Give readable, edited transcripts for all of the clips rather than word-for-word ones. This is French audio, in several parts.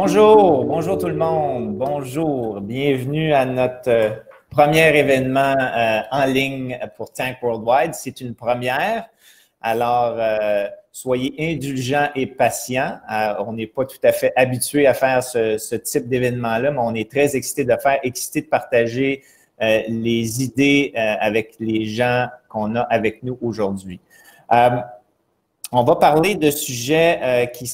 Bonjour, bonjour tout le monde, bonjour, bienvenue à notre premier événement en ligne pour Tank Worldwide. C'est une première, alors soyez indulgents et patients. On n'est pas tout à fait habitué à faire ce type d'événement-là, mais on est très excités de le faire, excités de partager les idées avec les gens qu'on a avec nous aujourd'hui. On va parler de sujets qui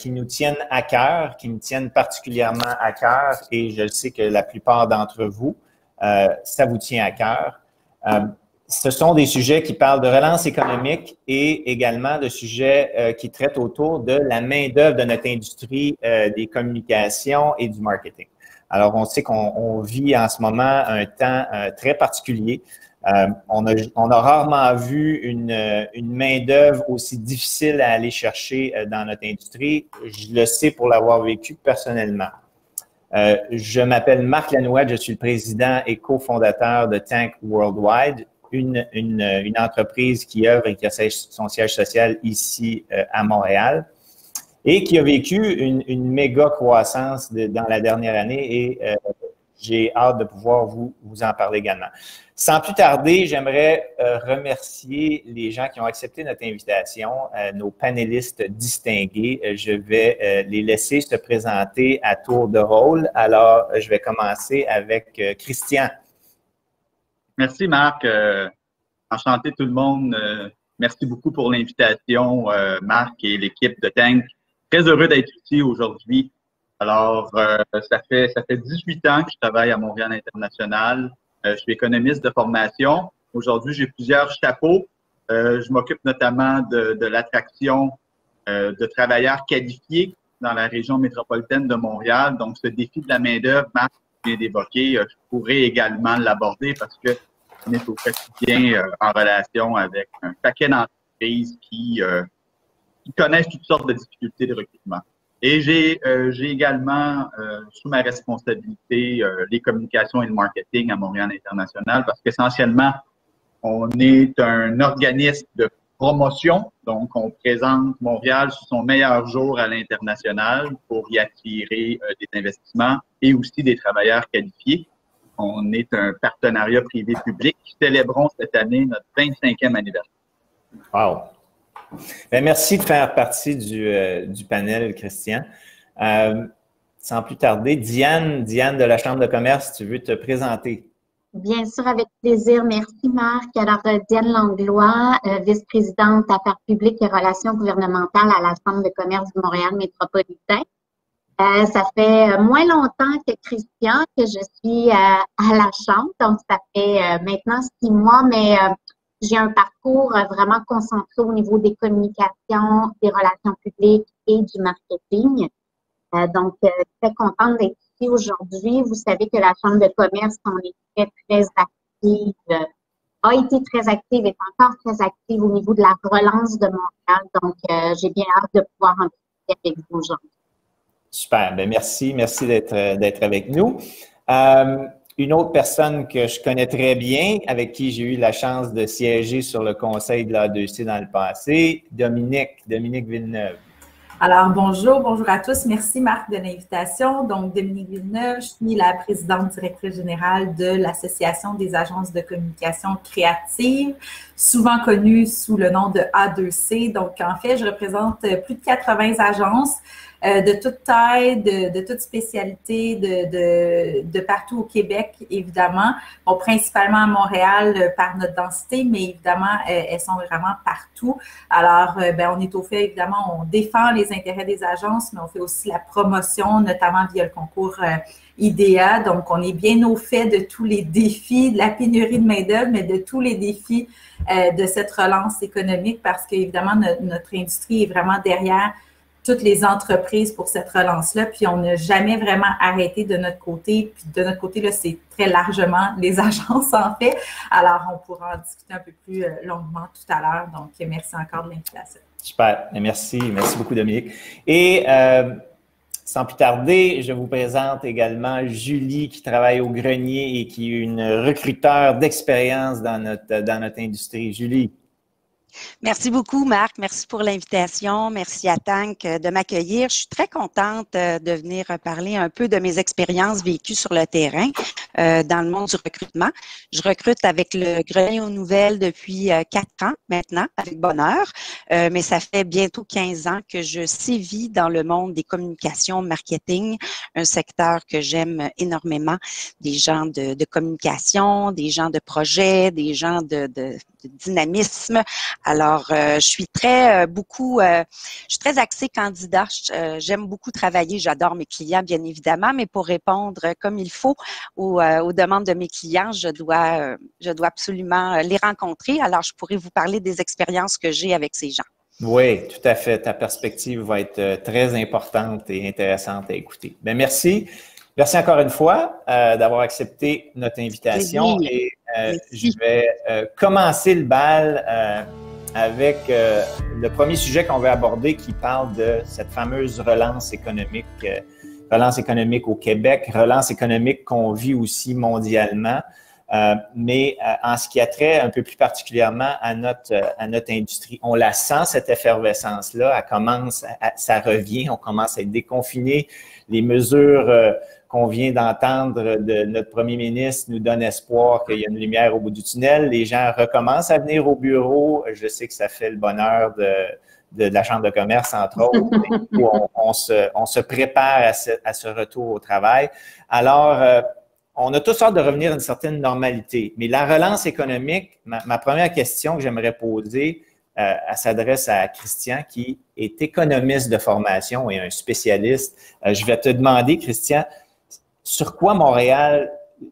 nous tiennent à cœur, qui me tiennent particulièrement à cœur, et je sais que la plupart d'entre vous, ça vous tient à cœur. Ce sont des sujets qui parlent de relance économique et également de sujets qui traitent autour de la main-d'œuvre de notre industrie des communications et du marketing. Alors, on sait qu'on vit en ce moment un temps très particulier. On a rarement vu une main-d'œuvre aussi difficile à aller chercher dans notre industrie. Je le sais pour l'avoir vécu personnellement. Je m'appelle Marc Lanouette, je suis le président et cofondateur de Tank Worldwide, une entreprise qui œuvre et qui a son siège social ici à Montréal et qui a vécu une méga croissance dans la dernière année et j'ai hâte de pouvoir vous en parler également. Sans plus tarder, j'aimerais remercier les gens qui ont accepté notre invitation, nos panélistes distingués. Je vais les laisser se présenter à tour de rôle. Alors, je vais commencer avec Christian. Merci, Marc. Enchanté tout le monde. Merci beaucoup pour l'invitation, Marc et l'équipe de Tank. Très heureux d'être ici aujourd'hui. Alors, ça fait 18 ans que je travaille à Montréal International. Je suis économiste de formation. Aujourd'hui, j'ai plusieurs chapeaux. Je m'occupe notamment de l'attraction de travailleurs qualifiés dans la région métropolitaine de Montréal. Donc, ce défi de la main-d'œuvre, Marc vient d'évoquer, je pourrais également l'aborder parce que on est au quotidien en relation avec un paquet d'entreprises qui connaissent toutes sortes de difficultés de recrutement. Et j'ai également sous ma responsabilité les communications et le marketing à Montréal International parce qu'essentiellement, on est un organisme de promotion. Donc, on présente Montréal sous son meilleur jour à l'international pour y attirer des investissements et aussi des travailleurs qualifiés. On est un partenariat privé-public. Célébrons cette année notre 25e anniversaire. Wow! Bien, merci de faire partie du panel, Christian. Sans plus tarder, Diane de la Chambre de commerce, tu veux te présenter? Bien sûr, avec plaisir. Merci, Marc. Alors, Diane Langlois, vice-présidente Affaires publiques et relations gouvernementales à la Chambre de commerce du Montréal métropolitain. Ça fait moins longtemps que Christian que je suis à la Chambre, donc ça fait maintenant 6 mois, mais j'ai un parcours vraiment concentré au niveau des communications, des relations publiques et du marketing. Donc, très contente d'être ici aujourd'hui. Vous savez que la Chambre de commerce, on est très active, a été très active, est encore très active au niveau de la relance de Montréal. Donc, j'ai bien hâte de pouvoir en discuter avec vous aujourd'hui. Super. Bien, merci d'être avec nous. Une autre personne que je connais très bien, avec qui j'ai eu la chance de siéger sur le conseil de l'A2C dans le passé, Dominique Villeneuve. Alors, bonjour à tous. Merci, Marc, de l'invitation. Donc, Dominique Villeneuve, je suis la présidente directrice générale de l'Association des agences de communication créative, souvent connue sous le nom de A2C. Donc, en fait, je représente plus de 80 agences de toute taille, de toute spécialité, de partout au Québec, évidemment. Bon, principalement à Montréal par notre densité, mais évidemment, elles sont vraiment partout. Alors, ben, on est au fait, évidemment, on défend les intérêts des agences, mais on fait aussi la promotion, notamment via le concours IDEA. Donc, on est bien au fait de tous les défis de la pénurie de main-d'œuvre, mais de tous les défis de cette relance économique parce qu'évidemment, notre industrie est vraiment derrière toutes les entreprises pour cette relance-là, puis on n'a jamais vraiment arrêté de notre côté. Puis de notre côté, là, c'est très largement les agences en fait. Alors, on pourra en discuter un peu plus longuement tout à l'heure. Donc, merci encore de l'invitation. Super. Merci beaucoup, Dominique. Et sans plus tarder, je vous présente également Julie qui travaille au grenier et qui est une recruteur d'expérience dans notre industrie. Julie. Merci beaucoup, Marc. Merci pour l'invitation. Merci à Tank de m'accueillir. Je suis très contente de venir parler un peu de mes expériences vécues sur le terrain dans le monde du recrutement. Je recrute avec le Grenier aux Nouvelles depuis 4 ans maintenant, avec bonheur, mais ça fait bientôt 15 ans que je sévis dans le monde des communications, marketing, un secteur que j'aime énormément. Des gens de communication, des gens de projet, des gens de dynamisme. Alors, je suis très axée candidat. J'aime beaucoup travailler. J'adore mes clients, bien évidemment, mais pour répondre comme il faut aux demandes de mes clients, je dois absolument les rencontrer. Alors, je pourrais vous parler des expériences que j'ai avec ces gens. Oui, tout à fait. Ta perspective va être très importante et intéressante à écouter. Bien, merci. Merci encore une fois d'avoir accepté notre invitation. Et je vais commencer le bal avec le premier sujet qu'on va aborder qui parle de cette fameuse relance économique au Québec, relance économique qu'on vit aussi mondialement, mais en ce qui a trait un peu plus particulièrement à notre industrie. On la sent, cette effervescence-là, ça revient, on commence à être déconfiné, les mesures qu'on vient d'entendre de notre premier ministre nous donne espoir qu'il y a une lumière au bout du tunnel. Les gens recommencent à venir au bureau. Je sais que ça fait le bonheur de la Chambre de commerce, entre autres, où on se prépare à ce retour au travail. Alors, on a toutes sortes de revenir à une certaine normalité. Mais la relance économique, ma première question que j'aimerais poser, elle s'adresse à Christian, qui est économiste de formation et un spécialiste. Je vais te demander, Christian, sur quoi Montréal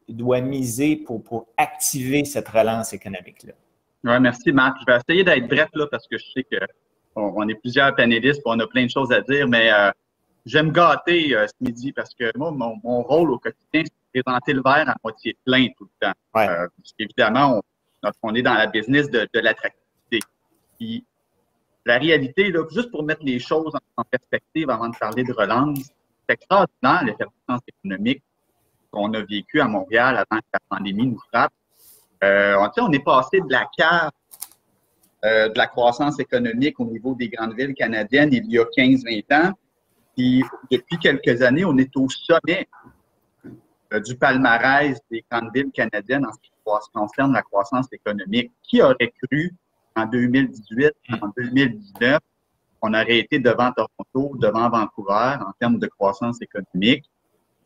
doit miser pour activer cette relance économique-là? Oui, merci, Marc. Je vais essayer d'être bref là parce que je sais qu'on est plusieurs panélistes et on a plein de choses à dire, mais j'aime gâter ce midi parce que moi, mon rôle au quotidien, c'est de présenter le verre à moitié plein tout le temps. Ouais. Parce qu'évidemment, on est dans la business de l'attractivité. Puis, la réalité, là, juste pour mettre les choses en perspective avant de parler de relance, c'est extraordinaire l'effervescence économique qu'on a vécue à Montréal avant que la pandémie nous frappe. On est passé de la cave de la croissance économique au niveau des grandes villes canadiennes il y a 15-20 ans. Puis depuis quelques années, on est au sommet du palmarès des grandes villes canadiennes en ce qui concerne la croissance économique. Qui aurait cru en 2018, en 2019, on aurait été devant Toronto, devant Vancouver en termes de croissance économique.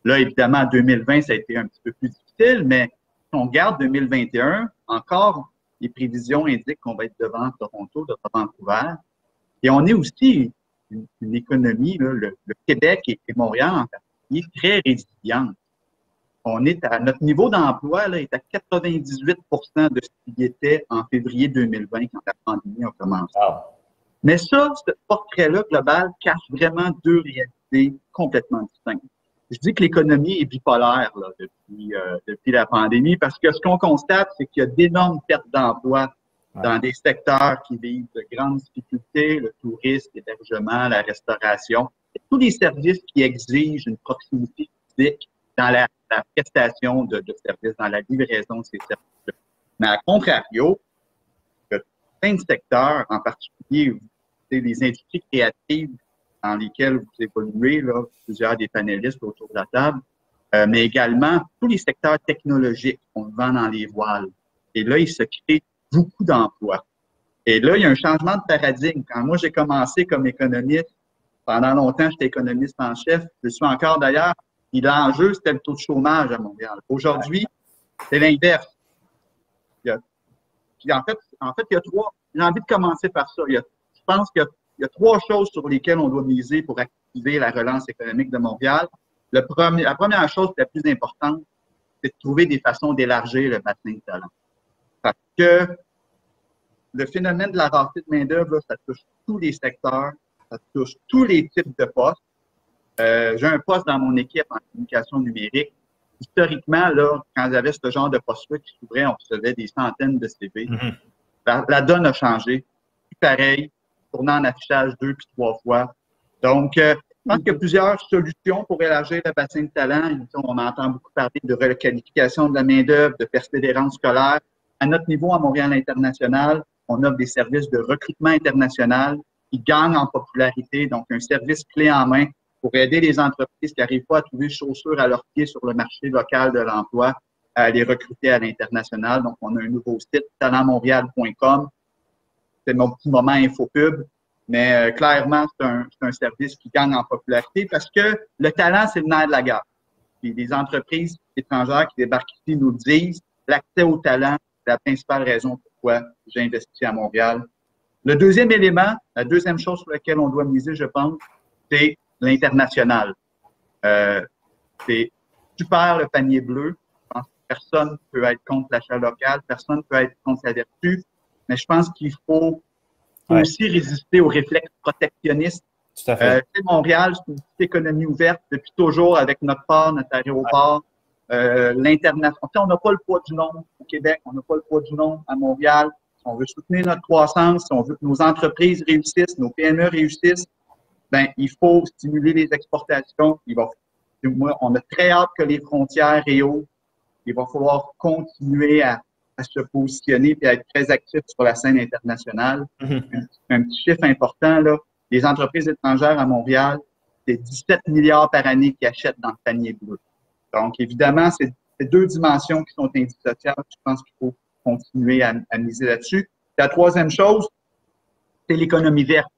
Là, évidemment, en 2020, ça a été un petit peu plus difficile, mais si on regarde 2021, encore, les prévisions indiquent qu'on va être devant Toronto, devant Vancouver. Et on est aussi une économie, là, le Québec et Montréal en particulier, très résiliente. On est à notre niveau d'emploi là, est à 98% de ce qu'il était en février 2020 quand la pandémie a commencé. Wow. Mais ça, ce portrait-là global cache vraiment deux réalités complètement distinctes. Je dis que l'économie est bipolaire là, depuis la pandémie parce que ce qu'on constate, c'est qu'il y a d'énormes pertes d'emplois dans des secteurs qui vivent de grandes difficultés, le tourisme, l'hébergement, la restauration, et tous les services qui exigent une proximité physique dans la prestation de services, dans la livraison de ces services-là. Mais à contrario, il y a plein de secteurs, en particulier les industries créatives dans lesquelles vous évoluez, là, plusieurs des panélistes autour de la table, mais également tous les secteurs technologiques qu'on vend dans les voiles. Et là, il se crée beaucoup d'emplois. Et là, il y a un changement de paradigme. Quand moi, j'ai commencé comme économiste, pendant longtemps, j'étais économiste en chef, je suis encore d'ailleurs, et l'enjeu, c'était le taux de chômage à Montréal. Aujourd'hui, c'est l'inverse. Puis en fait, il y a trois, j'ai envie de commencer par ça. Je pense qu'il y a trois choses sur lesquelles on doit miser pour activer la relance économique de Montréal. La première chose, la plus importante, c'est de trouver des façons d'élargir le bassin de talent. Parce que le phénomène de la rareté de main-d'œuvre, ça touche tous les secteurs, ça touche tous les types de postes. J'ai un poste dans mon équipe en communication numérique. Historiquement, là, quand j'avais ce genre de poste-là qui s'ouvrait, on recevait des centaines de CV. La donne a changé. Pareil, tournant en affichage 2 puis 3 fois. Donc, je pense qu'il y a plusieurs solutions pour élargir le bassin de talent. On entend beaucoup parler de requalification de la main-d'œuvre, de persévérance scolaire. À notre niveau, à Montréal International, on offre des services de recrutement international qui gagnent en popularité, donc un service clé en main pour aider les entreprises qui n'arrivent pas à trouver chaussures à leurs pieds sur le marché local de l'emploi à les recruter à l'international. Donc, on a un nouveau site, talentmontréal.com. C'est mon petit moment infopub, mais clairement, c'est un service qui gagne en popularité parce que le talent, c'est le nerf de la guerre. Puis les entreprises étrangères qui débarquent ici nous le disent, l'accès au talent, c'est la principale raison pourquoi j'ai investi à Montréal. Le deuxième élément, la deuxième chose sur laquelle on doit miser, je pense, c'est l'international. C'est super le panier bleu. Je pense que personne ne peut être contre l'achat local, personne ne peut être contre sa vertu, mais je pense qu'il faut aussi résister aux réflexes protectionnistes. Tout à fait. Montréal, c'est une petite économie ouverte depuis toujours avec notre port, notre aéroport, l'international. On n'a pas le poids du nombre au Québec, on n'a pas le poids du nombre à Montréal. Si on veut soutenir notre croissance, si on veut que nos entreprises réussissent, nos PME réussissent, ben, il faut stimuler les exportations. On a très hâte que les frontières réouvrent. Il va falloir continuer à se positionner et à être très actif sur la scène internationale. Un petit chiffre important, là, les entreprises étrangères à Montréal, c'est 17 milliards par année qui achètent dans le panier bleu. Donc, évidemment, c'est deux dimensions qui sont indissociables. Je pense qu'il faut continuer à miser là-dessus. La troisième chose, c'est l'économie verte.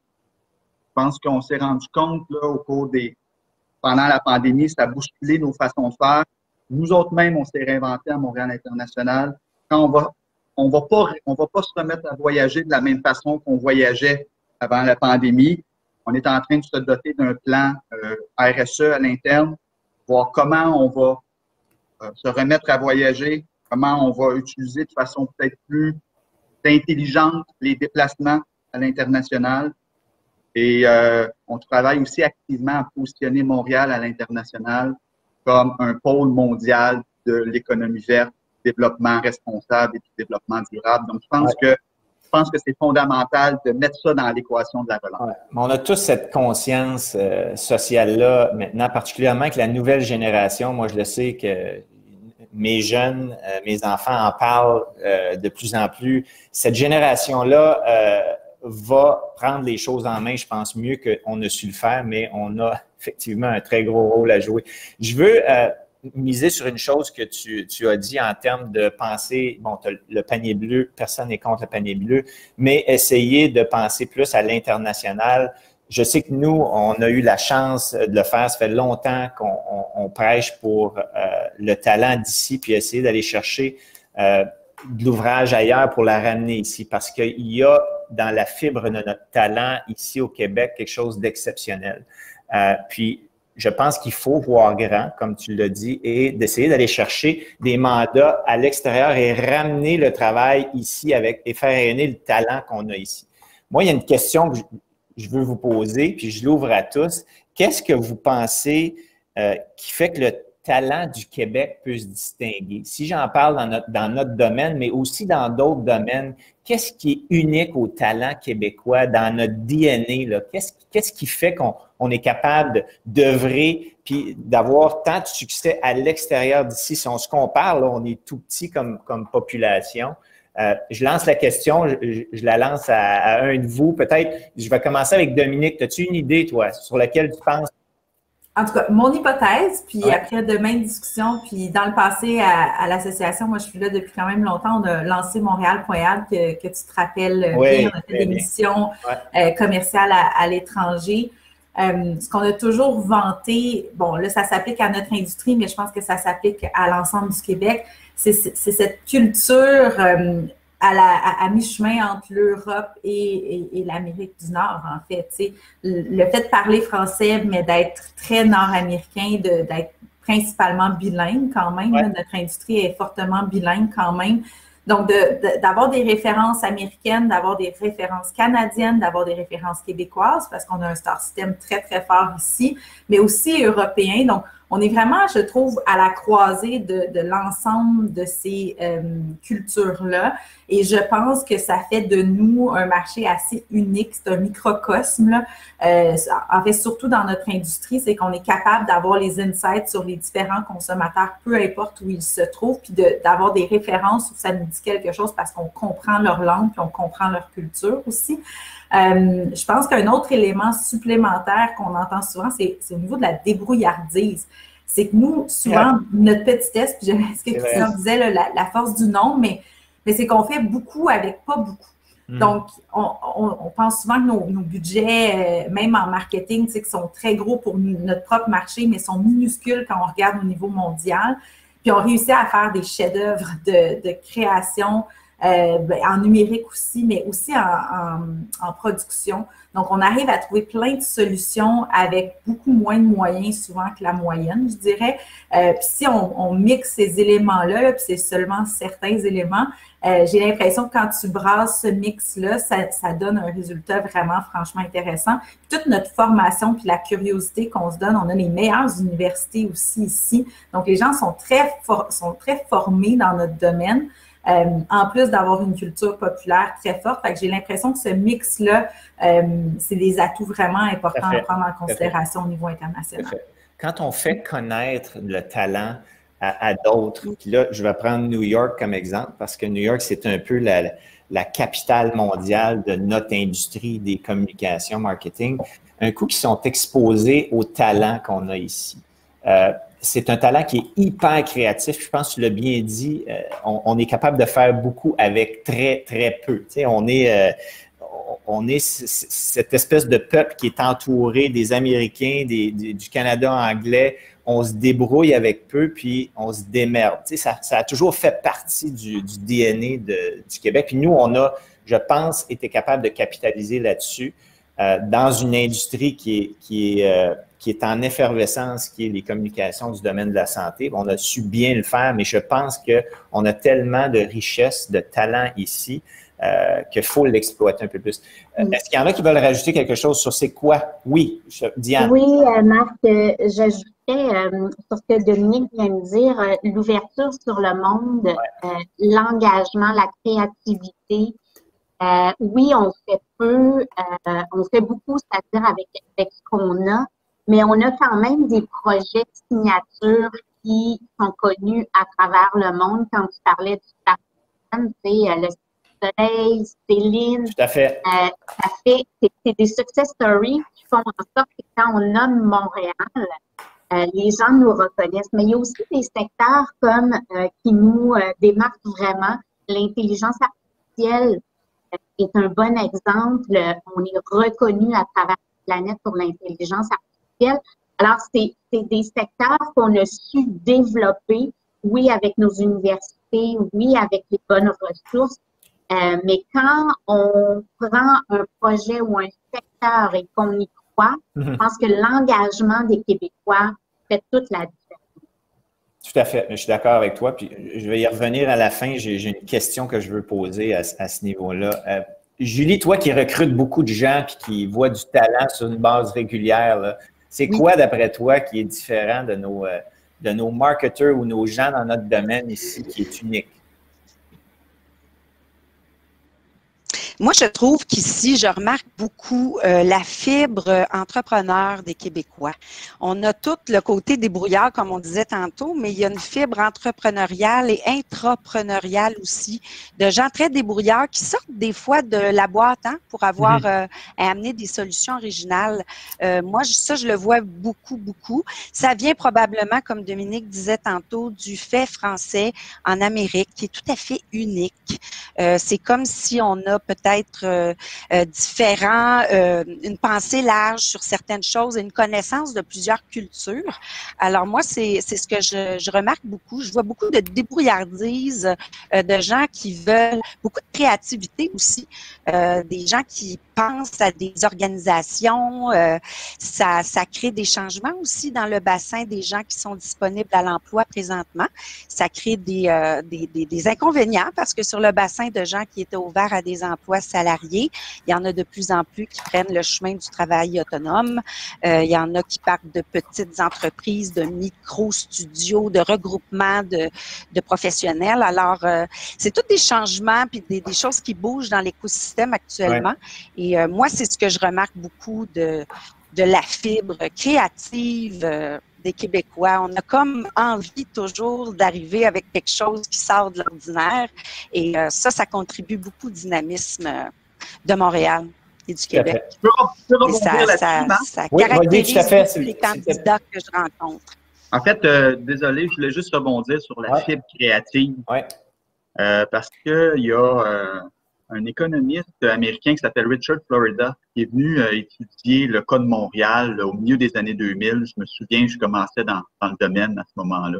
Je pense qu'on s'est rendu compte là, au cours pendant la pandémie, ça a bousculé nos façons de faire. Nous autres mêmes, on s'est réinventés à Montréal International. Quand on va pas se remettre à voyager de la même façon qu'on voyageait avant la pandémie. On est en train de se doter d'un plan RSE à l'interne, voir comment on va se remettre à voyager, comment on va utiliser de façon peut-être plus intelligente les déplacements à l'international. Et on travaille aussi activement à positionner Montréal à l'international comme un pôle mondial de l'économie verte, développement responsable et du développement durable. Donc, je pense que c'est fondamental de mettre ça dans l'équation de la relance. Ouais. On a tous cette conscience sociale-là maintenant, particulièrement avec la nouvelle génération. Moi, je le sais que mes jeunes, mes enfants en parlent de plus en plus. Cette génération-là va prendre les choses en main, je pense, mieux qu'on a su le faire, mais on a effectivement un très gros rôle à jouer. Je veux miser sur une chose que tu as dit en termes de penser, bon, le panier bleu, personne n'est contre le panier bleu, mais essayer de penser plus à l'international. Je sais que nous, on a eu la chance de le faire. Ça fait longtemps qu'on prêche pour le talent d'ici, puis essayer d'aller chercher de l'ouvrage ailleurs pour la ramener ici, parce qu'il y a dans la fibre de notre talent ici au Québec quelque chose d'exceptionnel. Puis, je pense qu'il faut voir grand, comme tu l'as dit, et d'essayer d'aller chercher des mandats à l'extérieur et ramener le travail ici et faire rayonner le talent qu'on a ici. Moi, il y a une question que je veux vous poser, puis je l'ouvre à tous. Qu'est-ce que vous pensez qui fait que le talent du Québec peut se distinguer? Si j'en parle dans notre domaine, mais aussi dans d'autres domaines, qu'est-ce qui est unique au talent québécois, dans notre DNA? Qu'est-ce qui fait qu'on est capable d'œuvrer puis d'avoir tant de succès à l'extérieur d'ici? Si on se compare, là, on est tout petit comme population. Je lance la question, je la lance à un de vous. Peut-être, je vais commencer avec Dominique. As-tu une idée, toi, sur laquelle tu penses? En tout cas, mon hypothèse, puis après de maintes discussions, puis dans le passé à l'association, moi je suis là depuis quand même longtemps, on a lancé Montréal.ad que tu te rappelles bien, on a fait des missions commerciales à l'étranger. Ce qu'on a toujours vanté, bon là ça s'applique à notre industrie, mais je pense que ça s'applique à l'ensemble du Québec, c'est cette culture à mi-chemin entre l'Europe et l'Amérique du Nord, en fait. T'sais. Le fait de parler français, mais d'être très nord-américain, d'être principalement bilingue quand même. Ouais. Notre industrie est fortement bilingue quand même. Donc, d'avoir des références américaines, d'avoir des références canadiennes, d'avoir des références québécoises, parce qu'on a un star system très, très fort ici, mais aussi européen. Donc, on est vraiment, je trouve, à la croisée de l'ensemble de ces cultures-là. Et je pense que ça fait de nous un marché assez unique. C'est un microcosme, là. En fait, surtout dans notre industrie, c'est qu'on est capable d'avoir les insights sur les différents consommateurs, peu importe où ils se trouvent, puis d'avoir des références où ça nous dit quelque chose parce qu'on comprend leur langue, puis on comprend leur culture aussi. Je pense qu'un autre élément supplémentaire qu'on entend souvent, c'est au niveau de la débrouillardise. C'est que nous, souvent, notre petitesse, puis ce que Christian disait, là, la force du nombre, mais c'est qu'on fait beaucoup avec pas beaucoup. Donc, on pense souvent que nos budgets, même en marketing, qui sont très gros pour notre propre marché, mais sont minuscules quand on regarde au niveau mondial. Puis, on réussit à faire des chefs-d'œuvre de création, en numérique aussi, mais aussi en production. Donc, on arrive à trouver plein de solutions avec beaucoup moins de moyens souvent que la moyenne, je dirais. Puis si on mixe ces éléments-là, puis c'est seulement certains éléments, j'ai l'impression que quand tu brasses ce mix-là, ça donne un résultat vraiment franchement intéressant. Puis toute notre formation puis la curiosité qu'on se donne, on a les meilleures universités aussi ici. Donc, les gens sont très formés dans notre domaine. En plus d'avoir une culture populaire très forte. Fait que j'ai l'impression que ce mix-là, c'est des atouts vraiment importants à prendre en considération au niveau international. Quand on fait connaître le talent à d'autres, puis là, je vais prendre New York comme exemple, parce que New York, c'est un peu la capitale mondiale de notre industrie des communications, marketing. Un coup, qui sont exposés au talent qu'on a ici. C'est un talent qui est hyper créatif. Je pense que tu l'as bien dit. On est capable de faire beaucoup avec très, très peu. Tu sais, on est cette espèce de peuple qui est entouré des Américains, du Canada anglais. On se débrouille avec peu, puis on se démerde. Tu sais, ça a toujours fait partie du DNA du Québec. Puis nous, on a, je pense, été capable de capitaliser là-dessus dans une industrie qui est en effervescence, qui est les communications du domaine de la santé. On a su bien le faire, mais je pense qu'on a tellement de richesse, de talent ici qu'il faut l'exploiter un peu plus. Est-ce qu'il y en a qui veulent rajouter quelque chose sur c'est quoi? Oui, Diane. Oui, Marc, j'ajoutais sur ce que Dominique vient de dire, l'ouverture sur le monde, l'engagement, la créativité. Oui, on fait peu, on fait beaucoup, c'est-à-dire avec ce qu'on a, mais on a quand même des projets de signature qui sont connus à travers le monde. Quand tu parlais du Starman, tu sais, le Soleil, Céline. Tout à fait. C'est des success stories qui font en sorte que quand on nomme Montréal, les gens nous reconnaissent. Mais il y a aussi des secteurs comme qui nous démarquent vraiment. L'intelligence artificielle est un bon exemple. On est reconnu à travers la planète pour l'intelligence artificielle. Alors, c'est des secteurs qu'on a su développer, oui, avec nos universités, oui, avec les bonnes ressources. Mais quand on prend un projet ou un secteur et qu'on y croit, je pense que l'engagement des Québécois fait toute la différence. Tout à fait. Je suis d'accord avec toi. Puis je vais y revenir à la fin. J'ai une question que je veux poser à ce niveau-là. Julie, toi qui recrutes beaucoup de gens et qui voit du talent sur une base régulière, c'est quoi, d'après toi, qui est différent de nos marketeurs ou nos gens dans notre domaine ici qui est unique? Moi, je trouve qu'ici, je remarque beaucoup la fibre entrepreneur des Québécois. On a tout le côté débrouillard, comme on disait tantôt, mais il y a une fibre entrepreneuriale et intrapreneuriale aussi, de gens très débrouillards qui sortent des fois de la boîte pour avoir à amener des solutions originales. Moi, ça, je le vois beaucoup, beaucoup. Ça vient probablement, comme Dominique disait tantôt, du fait français en Amérique, qui est tout à fait unique. C'est comme si on a peut-être différent, une pensée large sur certaines choses et une connaissance de plusieurs cultures. Alors moi, c'est ce que je remarque beaucoup. Je vois beaucoup de débrouillardise, de gens qui veulent, beaucoup de créativité aussi, des gens qui pensent à des organisations. Ça crée des changements aussi dans le bassin des gens qui sont disponibles à l'emploi présentement. Ça crée des inconvénients parce que sur le bassin de gens qui étaient ouverts à des emplois salariés. Il y en a de plus en plus qui prennent le chemin du travail autonome. Il y en a qui partent de petites entreprises, de micro-studios, de regroupements de professionnels. Alors, c'est tous des changements puis des choses qui bougent dans l'écosystème actuellement. Ouais. Et moi, c'est ce que je remarque beaucoup de la fibre créative des Québécois. On a comme envie toujours d'arriver avec quelque chose qui sort de l'ordinaire. Et ça contribue beaucoup au dynamisme de Montréal et du Québec. Et ça caractérise les candidats que je rencontre. En fait, désolé, je voulais juste rebondir sur la fibre créative. Ouais. Parce qu'il y a un économiste américain qui s'appelle Richard Florida qui est venu étudier le cas de Montréal au milieu des années 2000. Je me souviens, je commençais dans le domaine à ce moment-là.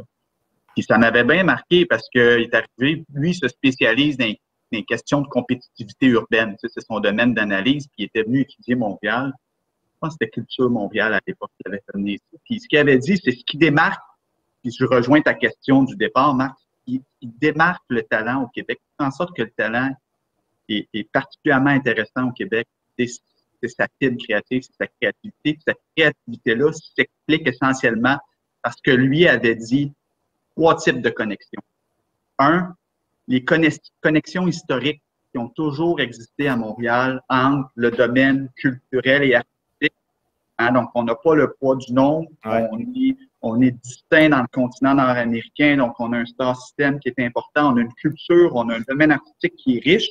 Puis ça m'avait bien marqué parce qu'il est arrivé, lui, il se spécialise dans les questions de compétitivité urbaine. Tu sais, c'est son domaine d'analyse. Puis il était venu étudier Montréal. Je pense que c'était Culture Montréal à l'époque qui avait fait ça. Puis ce qu'il avait dit, c'est ce qui démarque, puis je rejoins ta question du départ, Marc, il démarque le talent au Québec, en sorte que le talent est particulièrement intéressant au Québec. C'est sa fibre créative, c'est sa créativité. Cette créativité-là s'explique essentiellement parce que lui avait dit 3 types de connexions. 1, les connexions historiques qui ont toujours existé à Montréal entre le domaine culturel et artistique. Hein, donc, on n'a pas le poids du nombre. Ouais. On est distinct dans le continent nord-américain, donc on a un star system qui est important, on a une culture, on a un domaine artistique qui est riche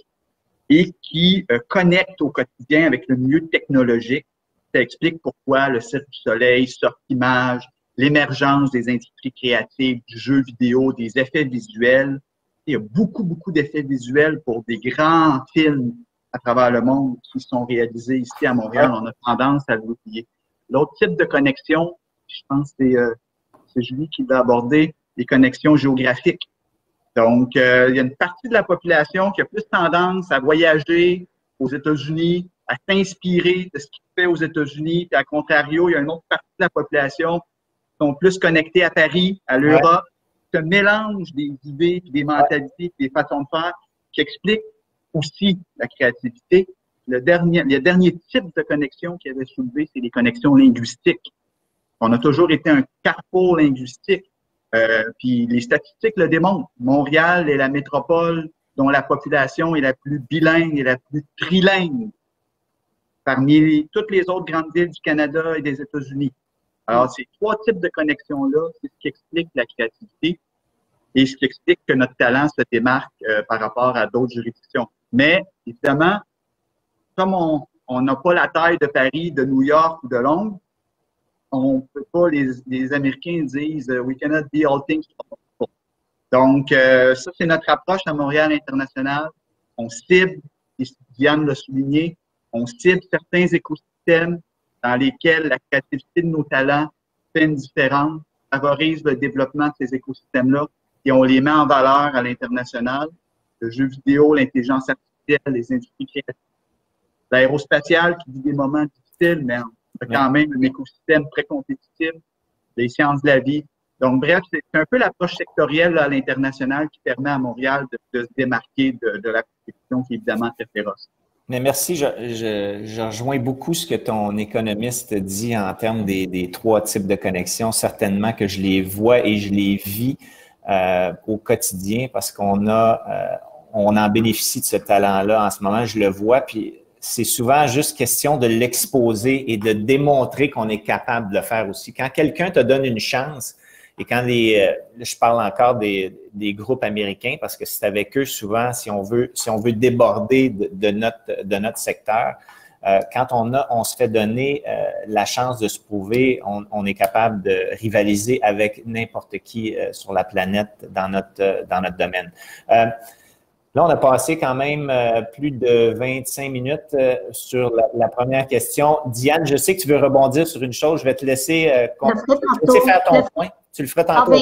et qui connecte au quotidien avec le milieu technologique. Ça explique pourquoi le Cirque du Soleil, Surf Image, l'émergence des industries créatives, du jeu vidéo, des effets visuels. Il y a beaucoup, beaucoup d'effets visuels pour des grands films à travers le monde qui sont réalisés ici à Montréal. On a tendance à l'oublier. L'autre type de connexion, je pense que c'est Julie qui l'a abordé, les connexions géographiques. Donc, il y a une partie de la population qui a plus tendance à voyager aux États-Unis, à s'inspirer de ce qui se fait aux États-Unis. Puis, à contrario, il y a une autre partie de la population qui sont plus connectés à Paris, à l'Europe. Ce mélange des idées, puis des mentalités, puis des façons de faire qui explique aussi la créativité. Le dernier type de connexion qu'il avait soulevé, c'est les connexions linguistiques. On a toujours été un carrefour linguistique. Puis les statistiques le démontrent. Montréal est la métropole dont la population est la plus bilingue et la plus trilingue parmi toutes les autres grandes villes du Canada et des États-Unis. Alors, ces 3 types de connexions-là, c'est ce qui explique la créativité et ce qui explique que notre talent se démarque par rapport à d'autres juridictions. Mais, évidemment, comme on n'a pas la taille de Paris, de New York ou de Londres, on peut pas, les Américains disent « we cannot be all things to all people ». Donc, ça, c'est notre approche à Montréal International. On cible, et Diane l'a souligné, on cible certains écosystèmes dans lesquels la créativité de nos talents fait une différence, favorise le développement de ces écosystèmes-là et on les met en valeur à l'international. Le jeu vidéo, l'intelligence artificielle, les industries créatives. L'aérospatiale qui vit des moments difficiles, mais quand même un écosystème très compétitif, les sciences de la vie. Donc, bref, c'est un peu l'approche sectorielle là, à l'international qui permet à Montréal de se démarquer de la compétition qui est évidemment très féroce. Mais merci, je rejoins beaucoup ce que ton économiste dit en termes des 3 types de connexions. Certainement que je les vois et je les vis au quotidien parce qu'on en bénéficie de ce talent-là en ce moment. Je le vois, puis c'est souvent juste question de l'exposer et de démontrer qu'on est capable de le faire aussi. Quand quelqu'un te donne une chance, et quand je parle encore des groupes américains, parce que c'est avec eux souvent, si on veut déborder de notre secteur, quand on se fait donner la chance de se prouver, on est capable de rivaliser avec n'importe qui sur la planète dans notre domaine. Là, on a passé quand même plus de 25 minutes sur la première question. Diane, je sais que tu veux rebondir sur une chose. Je vais te laisser, faire ton point. Tu le feras tantôt.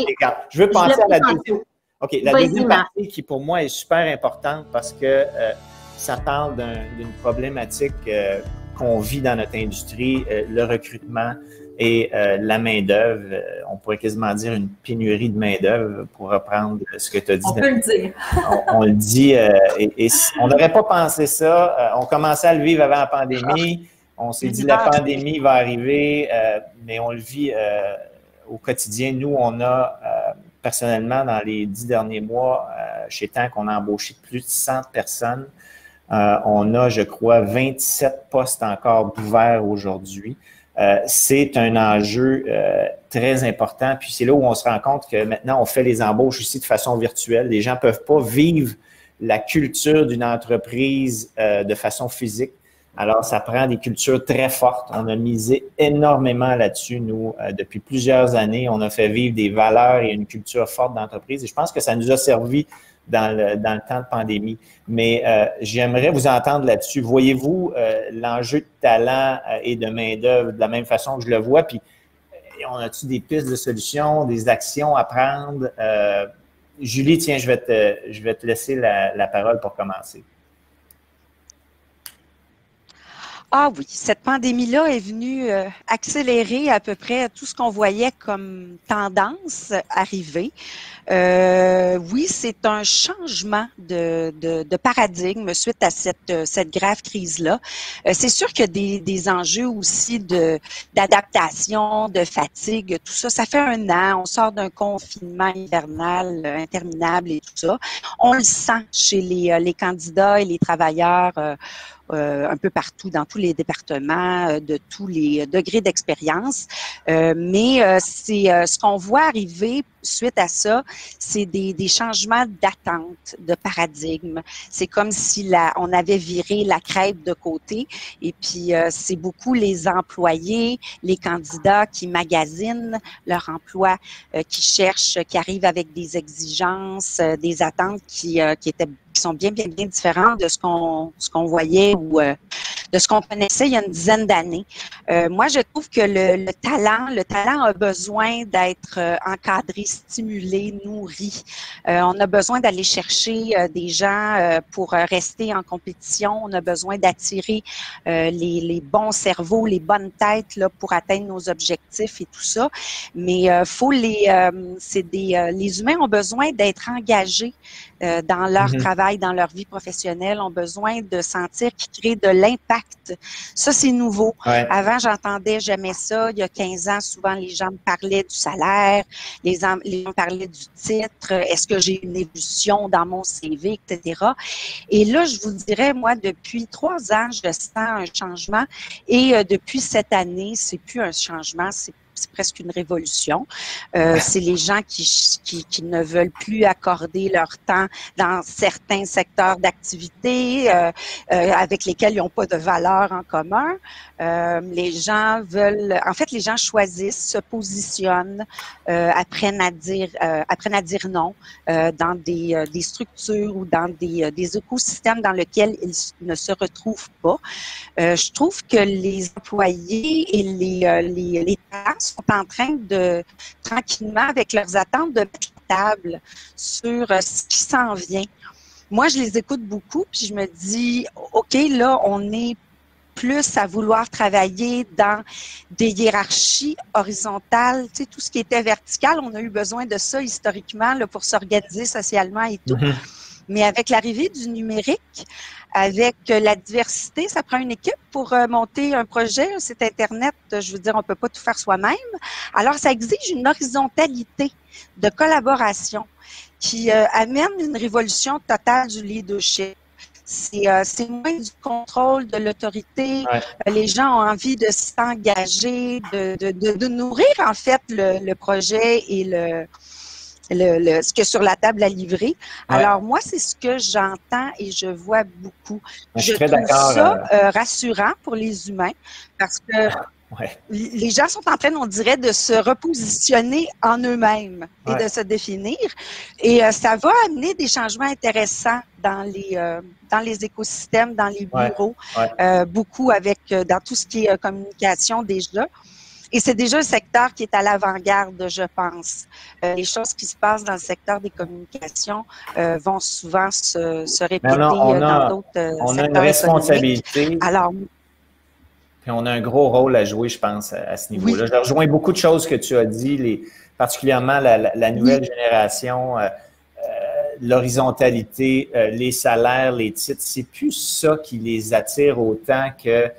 Je veux passer à la deuxième. OK, la deuxième partie qui, pour moi, est super importante parce que ça parle d'une problématique qu'on vit dans notre industrie, le recrutement et la main-d'œuvre. On pourrait quasiment dire une pénurie de main-d'œuvre pour reprendre ce que tu as dit. On peut le dire. On le dit, et on n'aurait pas pensé ça. On commençait à le vivre avant la pandémie. On s'est dit la pandémie va arriver, mais on le vit au quotidien. Nous, on a personnellement, dans les 10 derniers mois, chez Tank, on a embauché plus de 100 personnes. On a, je crois, 27 postes encore d'ouverts aujourd'hui. C'est un enjeu très important. Puis c'est là où on se rend compte que maintenant, on fait les embauches aussi de façon virtuelle. Les gens ne peuvent pas vivre la culture d'une entreprise de façon physique. Alors, ça prend des cultures très fortes. On a misé énormément là-dessus, nous, depuis plusieurs années. On a fait vivre des valeurs et une culture forte d'entreprise. Et je pense que ça nous a servi dans le temps de pandémie. Mais j'aimerais vous entendre là-dessus. Voyez-vous l'enjeu de talent et de main-d'œuvre de la même façon que je le vois? Puis, on a-tu des pistes de solutions, des actions à prendre? Julie, tiens, je vais te laisser la parole pour commencer. Ah oui, cette pandémie-là est venue accélérer à peu près tout ce qu'on voyait comme tendance arriver. Oui, c'est un changement de paradigme suite à cette grave crise-là. C'est sûr qu'il y a des enjeux aussi d'adaptation, de fatigue, tout ça. Ça fait 1 an, on sort d'un confinement hivernal interminable et tout ça. On le sent chez les candidats et les travailleurs un peu partout, dans tous les départements, de tous les degrés d'expérience. Mais c'est ce qu'on voit arriver suite à ça, c'est des changements d'attente, de paradigme. C'est comme si on avait viré la crêpe de côté. Et puis, c'est beaucoup les employés, les candidats qui magasinent leur emploi, qui cherchent, qui arrivent avec des exigences, des attentes qui sont bien différentes de ce qu'on voyait ou de ce qu'on connaissait il y a une dizaine d'années. Moi, je trouve que le talent a besoin d'être encadré, stimulé, nourri. On a besoin d'aller chercher des gens pour rester en compétition. On a besoin d'attirer les bons cerveaux, les bonnes têtes là, pour atteindre nos objectifs et tout ça. Mais les humains ont besoin d'être engagés dans leur travail, dans leur vie professionnelle, ont besoin de sentir qu'ils créent de l'impact. Ça, c'est nouveau. Ouais. Avant, j'entendais jamais ça. Il y a 15 ans, souvent, les gens me parlaient du salaire, les gens me parlaient du titre, est-ce que j'ai une évolution dans mon CV, etc. Et là, je vous dirais, moi, depuis 3 ans, je sens un changement et depuis cette année, c'est plus un changement, c'est presque une révolution. C'est les gens qui ne veulent plus accorder leur temps dans certains secteurs d'activité avec lesquels ils n'ont pas de valeur en commun. Les gens les gens choisissent, se positionnent, apprennent à dire non dans des structures ou dans des écosystèmes dans lesquels ils ne se retrouvent pas. Je trouve que les employés et les talents sont en train de, tranquillement, avec leurs attentes, de mettre la table sur ce qui s'en vient. Moi, je les écoute beaucoup, puis je me dis, OK, là, on est plus à vouloir travailler dans des hiérarchies horizontales. Tu sais, tout ce qui était vertical, on a eu besoin de ça historiquement là, pour s'organiser socialement et tout. Mm-hmm. Mais avec l'arrivée du numérique, avec la diversité, ça prend une équipe pour monter un projet, un site Internet. Je veux dire, on peut pas tout faire soi-même. Alors, ça exige une horizontalité de collaboration qui amène une révolution totale du leadership. C'est moins du contrôle de l'autorité. Ouais. Les gens ont envie de s'engager, de nourrir en fait le projet et ce que sur la table à livrer. Ouais. Alors, moi, c'est ce que j'entends et je vois beaucoup. Je trouve ça rassurant pour les humains parce que les gens sont en train, on dirait, de se repositionner en eux-mêmes et de se définir. Et ça va amener des changements intéressants dans les écosystèmes, dans les bureaux, beaucoup dans tout ce qui est communication déjà. Et c'est déjà un secteur qui est à l'avant-garde, je pense. Les choses qui se passent dans le secteur des communications vont souvent se répéter dans d'autres secteurs. On a une responsabilité. Alors, Puis on a un gros rôle à jouer, je pense, à ce niveau-là. Je rejoins beaucoup de choses que tu as dit, particulièrement la nouvelle génération, l'horizontalité, les salaires, les titres. C'est plus ça qui les attire autant que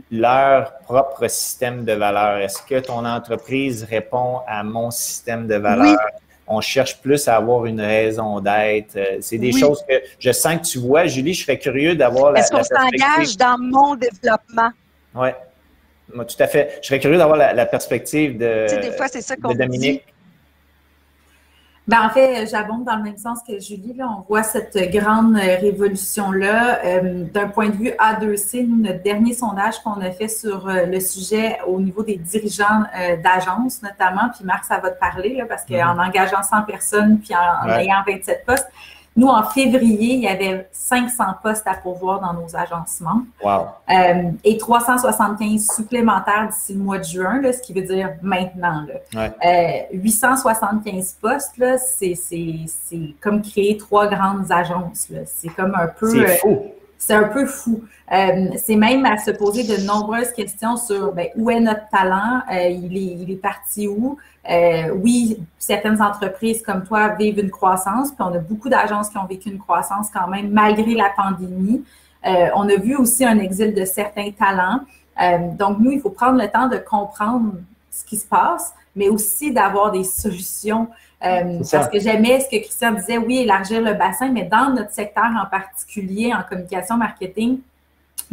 leur propre système de valeurs. Est-ce que ton entreprise répond à mon système de valeurs? On cherche plus à avoir une raison d'être. C'est des choses que je sens que tu vois. Julie, je serais curieux d'avoir Est-ce qu'on s'engage dans mon développement? Oui, tout à fait. Je serais curieux d'avoir la perspective de, des fois, c'est ça qu'on Dominique. Dit. Ben, en fait, j'abonde dans le même sens que Julie. Là, on voit cette grande révolution-là. D'un point de vue A2C, nous, notre dernier sondage qu'on a fait sur le sujet au niveau des dirigeants d'agences, notamment, puis Marc, ça va te parler, là, parce qu'en engageant 100 personnes, puis en ayant 27 postes, nous, en février, il y avait 500 postes à pourvoir dans nos agencements. Wow. Et 375 supplémentaires d'ici le mois de juin, là, ce qui veut dire maintenant. Là. 875 postes, là, c'est comme créer 3 grandes agences. C'est comme un peu... C'est fou. C'est un peu fou. C'est même à se poser de nombreuses questions sur où est notre talent, il est parti où. Oui, certaines entreprises comme toi vivent une croissance, puis on a beaucoup d'agences qui ont vécu une croissance quand même malgré la pandémie. On a vu aussi un exil de certains talents. Donc, nous, il faut prendre le temps de comprendre ce qui se passe, mais aussi d'avoir des solutions. Parce que j'aimais ce que Christian disait, oui, élargir le bassin, mais dans notre secteur en particulier, en communication marketing,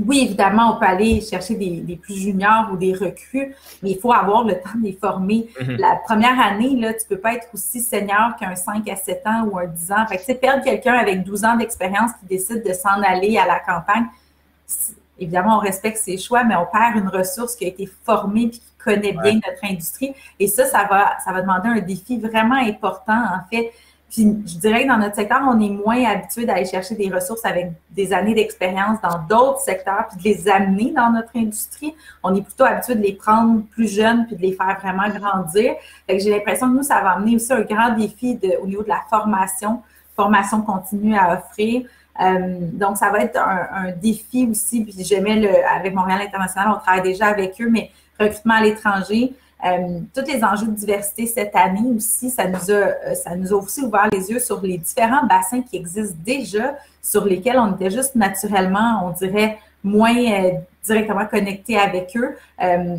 oui, évidemment, on peut aller chercher des plus juniors ou des recrues, mais il faut avoir le temps de les former. La première année, là, tu ne peux pas être aussi senior qu'un 5 à 7 ans ou un 10 ans. Fait que, tu sais, perdre quelqu'un avec 12 ans d'expérience qui décide de s'en aller à la campagne, évidemment, on respecte ses choix, mais on perd une ressource qui a été formée et qui connaît bien notre industrie. Et ça va demander un défi vraiment important, en fait. Puis, je dirais que dans notre secteur, on est moins habitué d'aller chercher des ressources avec des années d'expérience dans d'autres secteurs puis de les amener dans notre industrie. On est plutôt habitué de les prendre plus jeunes puis de les faire vraiment grandir. Fait que j'ai l'impression que nous, ça va amener aussi un grand défi au niveau de la formation continue à offrir. Donc, ça va être un défi aussi. Puis, j'aimais avec Montréal International, on travaille déjà avec eux, mais recrutement à l'étranger, tous les enjeux de diversité cette année aussi, ça nous a aussi ouvert les yeux sur les différents bassins qui existent déjà, sur lesquels on était juste naturellement, on dirait, moins directement connectés avec eux.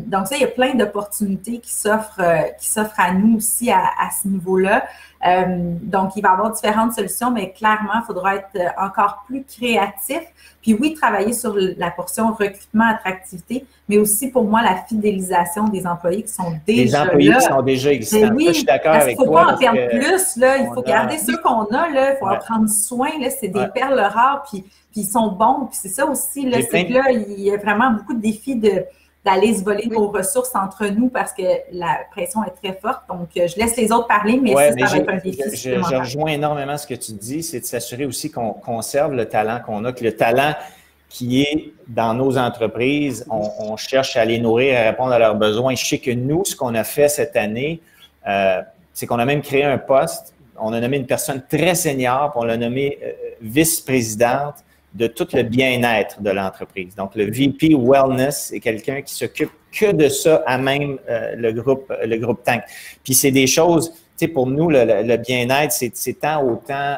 Donc ça, il y a plein d'opportunités qui s'offrent à nous aussi à ce niveau-là. Donc, il va y avoir différentes solutions, mais clairement, il faudra être encore plus créatif. Puis oui, travailler sur la portion recrutement, attractivité, mais aussi pour moi, la fidélisation des employés qui sont déjà là. Les employés qui sont déjà existants. Oui, ça, je suis d'accord avec toi. Il ne faut pas en perdre plus. Là. Il faut garder ceux qu'on a. Là. Il faut en prendre soin. C'est des perles rares, puis ils sont bons. Puis c'est ça aussi. Là, c'est que là, il y a vraiment beaucoup de défis d'aller se voler nos ressources entre nous parce que la pression est très forte. Donc, je laisse les autres parler, mais ça va être un défi supplémentaire. Je rejoins énormément ce que tu dis, c'est de s'assurer aussi qu'on conserve le talent qu'on a, que le talent qui est dans nos entreprises, on cherche à les nourrir, à répondre à leurs besoins. Je sais que nous, ce qu'on a fait cette année, c'est qu'on a même créé un poste. On a nommé une personne très senior, puis on l'a nommé vice-présidente de tout le bien-être de l'entreprise. Donc, le VP Wellness est quelqu'un qui s'occupe que de ça à même le groupe Tank. Puis, c'est des choses, tu sais, pour nous, le bien-être, c'est tant autant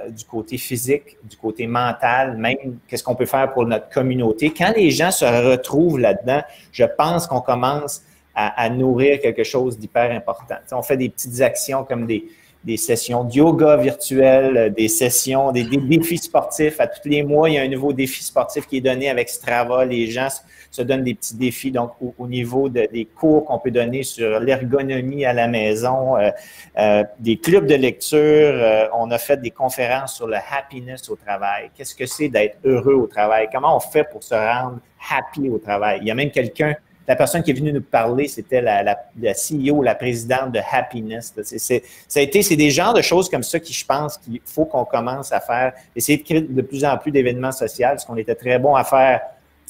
du côté physique, du côté mental, même qu'est-ce qu'on peut faire pour notre communauté. Quand les gens se retrouvent là-dedans, je pense qu'on commence à nourrir quelque chose d'hyper important. Tu sais, on fait des petites actions comme des sessions de yoga virtuelles, des sessions, des défis sportifs. À tous les mois, il y a un nouveau défi sportif qui est donné avec Strava. Les gens se donnent des petits défis. Donc, au niveau des cours qu'on peut donner sur l'ergonomie à la maison, des clubs de lecture. On a fait des conférences sur le happiness au travail. Qu'est-ce que c'est d'être heureux au travail? Comment on fait pour se rendre happy au travail? Il y a même la personne qui est venue nous parler, c'était la CEO, la présidente de Happiness. C'est des genres de choses comme ça qui, je pense, qu'il faut qu'on commence à faire. Essayer de créer de plus en plus d'événements sociaux, ce qu'on était très bon à faire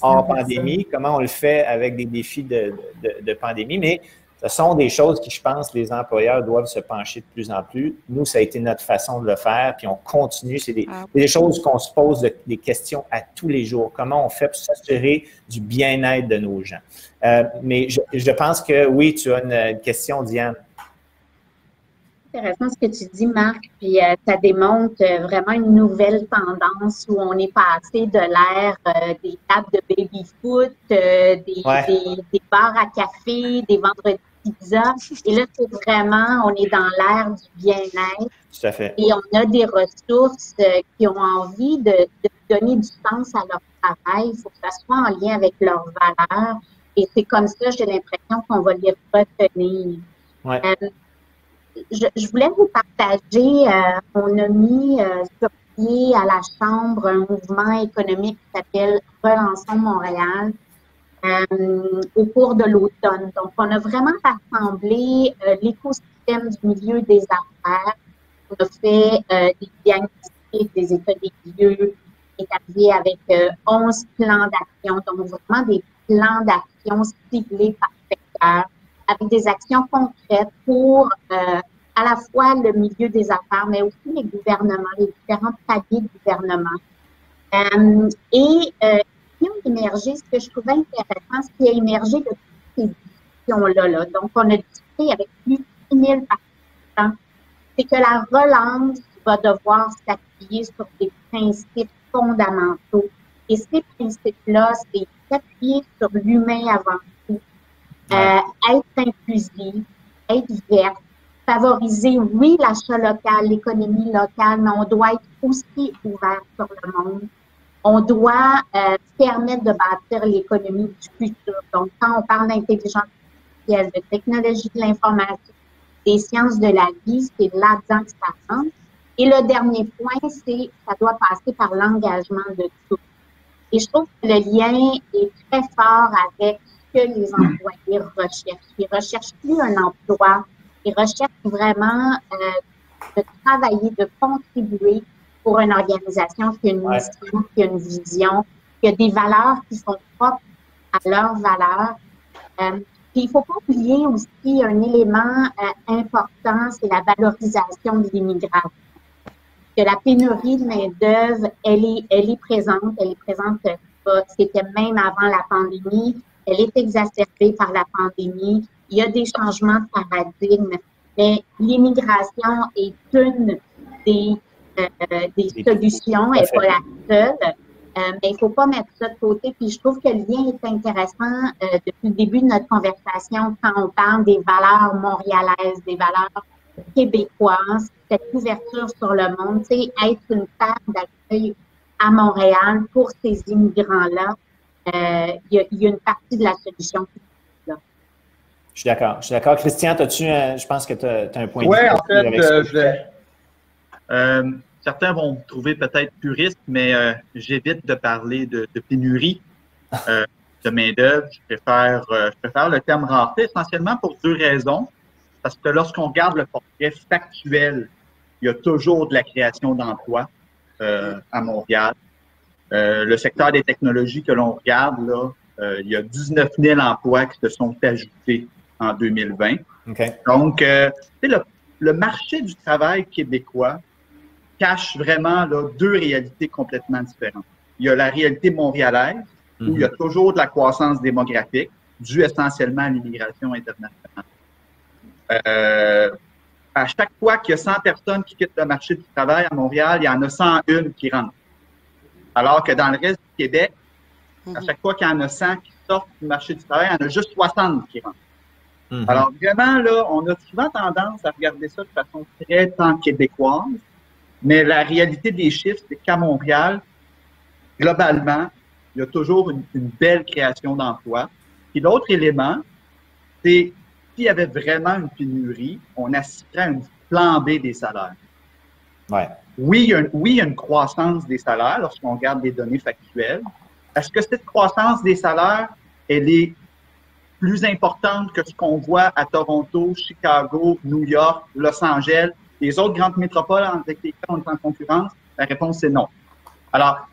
hors pandémie. Comment on le fait avec des défis de pandémie. Mais Ce sont des choses qui, je pense, les employeurs doivent se pencher de plus en plus. Nous, ça a été notre façon de le faire, puis on continue. C'est des choses qu'on se pose des questions à tous les jours. Comment on fait pour s'assurer du bien-être de nos gens? Mais je pense que oui, tu as une question, Diane. Intéressant ce que tu dis, Marc, puis ça démontre vraiment une nouvelle tendance où on est passé de l'ère des tables de baby-foot, des bars à café, des vendredis pizza, et là, c'est vraiment, on est dans l'ère du bien-être. Tout à fait. Et on a des ressources qui ont envie de donner du sens à leur travail. Il faut que ça soit en lien avec leurs valeurs, et c'est comme ça, j'ai l'impression qu'on va les retenir. Ouais. Je voulais vous partager, on a mis sur pied à la Chambre un mouvement économique qui s'appelle Relançons Montréal au cours de l'automne. Donc, on a vraiment rassemblé l'écosystème du milieu des affaires. On a fait des diagnostics, des états des lieux établis avec 11 plans d'action, donc vraiment des plans d'action ciblés par secteur, avec des actions concrètes pour à la fois le milieu des affaires, mais aussi les gouvernements, les différents paliers de gouvernement. Qui ont émergé, ce que je trouvais intéressant, ce qui a émergé de toutes ces discussions-là. Donc, on a discuté avec plus de 6 000 participants, c'est que la relance va devoir s'appuyer sur des principes fondamentaux. Et ces principes-là, c'est s'appuyer sur l'humain avant tout, être inclusif, être vert, favoriser, oui, l'achat local, l'économie locale, mais on doit être aussi ouvert sur le monde. On doit permettre de bâtir l'économie du futur. Donc, quand on parle d'intelligence artificielle, de technologie de l'information, des sciences de la vie, c'est là-dedans que ça rentre. Et le dernier point, c'est ça doit passer par l'engagement de tous. Et je trouve que le lien est très fort avec ce que les employés recherchent. Ils ne recherchent plus un emploi, ils recherchent vraiment de travailler, de contribuer pour une organisation qui a une mission, qui a une vision, qui a des valeurs qui sont propres à leurs valeurs. Puis il ne faut pas oublier aussi un élément important, c'est la valorisation de l'immigration. Que la pénurie de main-d'œuvre, elle est présente, c'était même avant la pandémie, elle est exacerbée par la pandémie. Il y a des changements de paradigme, mais l'immigration est une des solutions, elle n'est pas la seule, mais il ne faut pas mettre ça de côté. Puis je trouve que le lien est intéressant depuis le début de notre conversation quand on parle des valeurs montréalaises, des valeurs québécoises, cette ouverture sur le monde, tu sais, être une terre d'accueil à Montréal pour ces immigrants-là, il y a une partie de la solution. Je suis d'accord. Christian, je pense que tu as un point de vue. Oui, en fait, certains vont me trouver peut-être puriste, mais j'évite de parler de pénurie de main-d'œuvre. Je préfère le terme rareté, essentiellement pour 2 raisons. Parce que lorsqu'on regarde le portrait factuel, il y a toujours de la création d'emplois à Montréal. Le secteur des technologies que l'on regarde, là, il y a 19 000 emplois qui se sont ajoutés en 2020. Okay. Donc, le marché du travail québécois cache vraiment là, 2 réalités complètement différentes. Il y a la réalité montréalaise, où il y a toujours de la croissance démographique, due essentiellement à l'immigration internationale. À chaque fois qu'il y a 100 personnes qui quittent le marché du travail à Montréal, il y en a 101 qui rentrent. Alors que dans le reste du Québec, à chaque fois qu'il y en a 100 qui sortent du marché du travail, il y en a juste 60 qui rentrent. Alors vraiment, là, on a souvent tendance à regarder ça de façon très québécoise, mais la réalité des chiffres, c'est qu'à Montréal, globalement, il y a toujours une belle création d'emplois. Puis l'autre élément, c'est s'il y avait vraiment une pénurie, on assisterait à une flambée des salaires. Ouais. Oui, il y a une croissance des salaires lorsqu'on regarde les données factuelles. Est-ce que cette croissance des salaires, elle est plus importante que ce qu'on voit à Toronto, Chicago, New York, Los Angeles, les autres grandes métropoles avec lesquelles on est en concurrence? La réponse est non. Alors,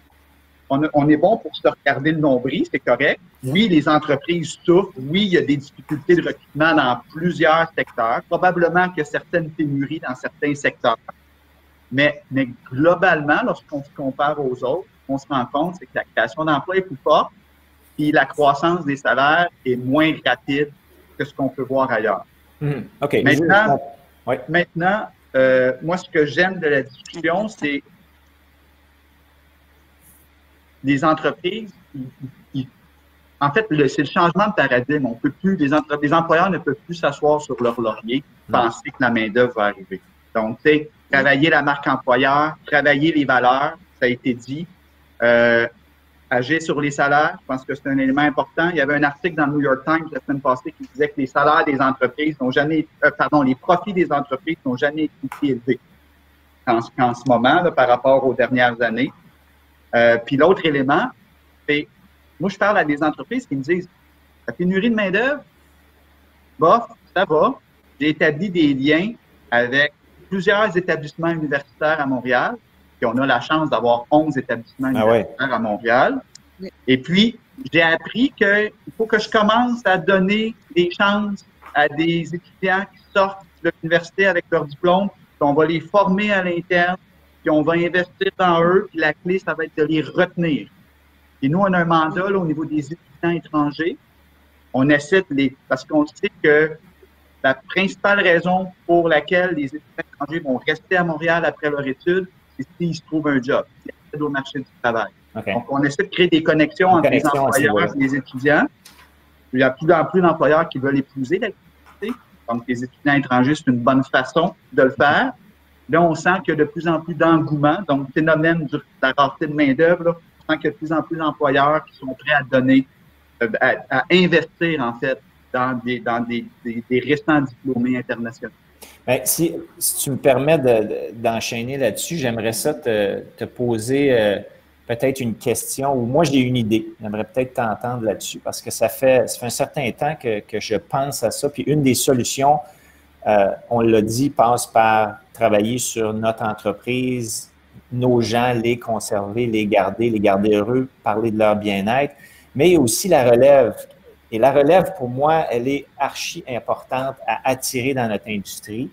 on est bon pour se regarder le nombril, c'est correct. Oui, les entreprises souffrent. Oui, il y a des difficultés de recrutement dans plusieurs secteurs. Probablement qu'il y a certaines pénuries dans certains secteurs. Mais globalement, lorsqu'on se compare aux autres, on se rend compte c'est que la création d'emplois est plus forte et la croissance des salaires est moins rapide que ce qu'on peut voir ailleurs. OK. Maintenant, moi, ce que j'aime de la discussion, c'est les entreprises, en fait, c'est le changement de paradigme. On peut plus, les employeurs ne peuvent plus s'asseoir sur leur laurier et penser que la main-d'œuvre va arriver. Donc, tu sais, travailler la marque employeur, travailler les valeurs, ça a été dit. Agir sur les salaires, je pense que c'est un élément important. Il y avait un article dans le New York Times la semaine passée qui disait que les salaires des entreprises n'ont jamais, les profits des entreprises n'ont jamais été aussi élevés en ce moment là, par rapport aux dernières années. Puis l'autre élément, c'est, moi je parle à des entreprises qui me disent, la pénurie de main-d'œuvre, bof, ça va. J'ai établi des liens avec plusieurs établissements universitaires à Montréal. Puis on a la chance d'avoir 11 établissements universitaires à Montréal. Et puis, j'ai appris qu'il faut que je commence à donner des chances à des étudiants qui sortent de l'université avec leur diplôme, puis on va les former à l'interne, puis on va investir dans eux, puis la clé, ça va être de les retenir. Et nous, on a un mandat là, au niveau des étudiants étrangers. On essaie de les... Parce qu'on sait que la principale raison pour laquelle les étudiants étrangers vont rester à Montréal après leur étude, c'est s'ils se trouvent un job, s'ils accèdent au marché du travail. Okay. Donc, on essaie de créer des connexions entre les employeurs et les étudiants. Il y a plus en plus d'employeurs qui veulent épouser l'activité. Donc, les étudiants étrangers, c'est une bonne façon de le faire. Là, on sent qu'il y a de plus en plus d'engouement. Donc, le phénomène de la rareté de main-d'œuvre, on sent qu'il y a de plus en plus d'employeurs qui sont prêts à donner, à investir, en fait, dans des récents diplômés internationaux. Bien, si tu me permets d'enchaîner là-dessus, j'aimerais ça te poser peut-être une question, ou moi j'ai une idée. J'aimerais peut-être t'entendre là-dessus parce que ça fait un certain temps que je pense à ça. Puis une des solutions, on l'a dit, passe par travailler sur notre entreprise, nos gens, les conserver, les garder heureux, parler de leur bien-être. Mais il y a aussi la relève. Et la relève, pour moi, elle est archi importante à attirer dans notre industrie.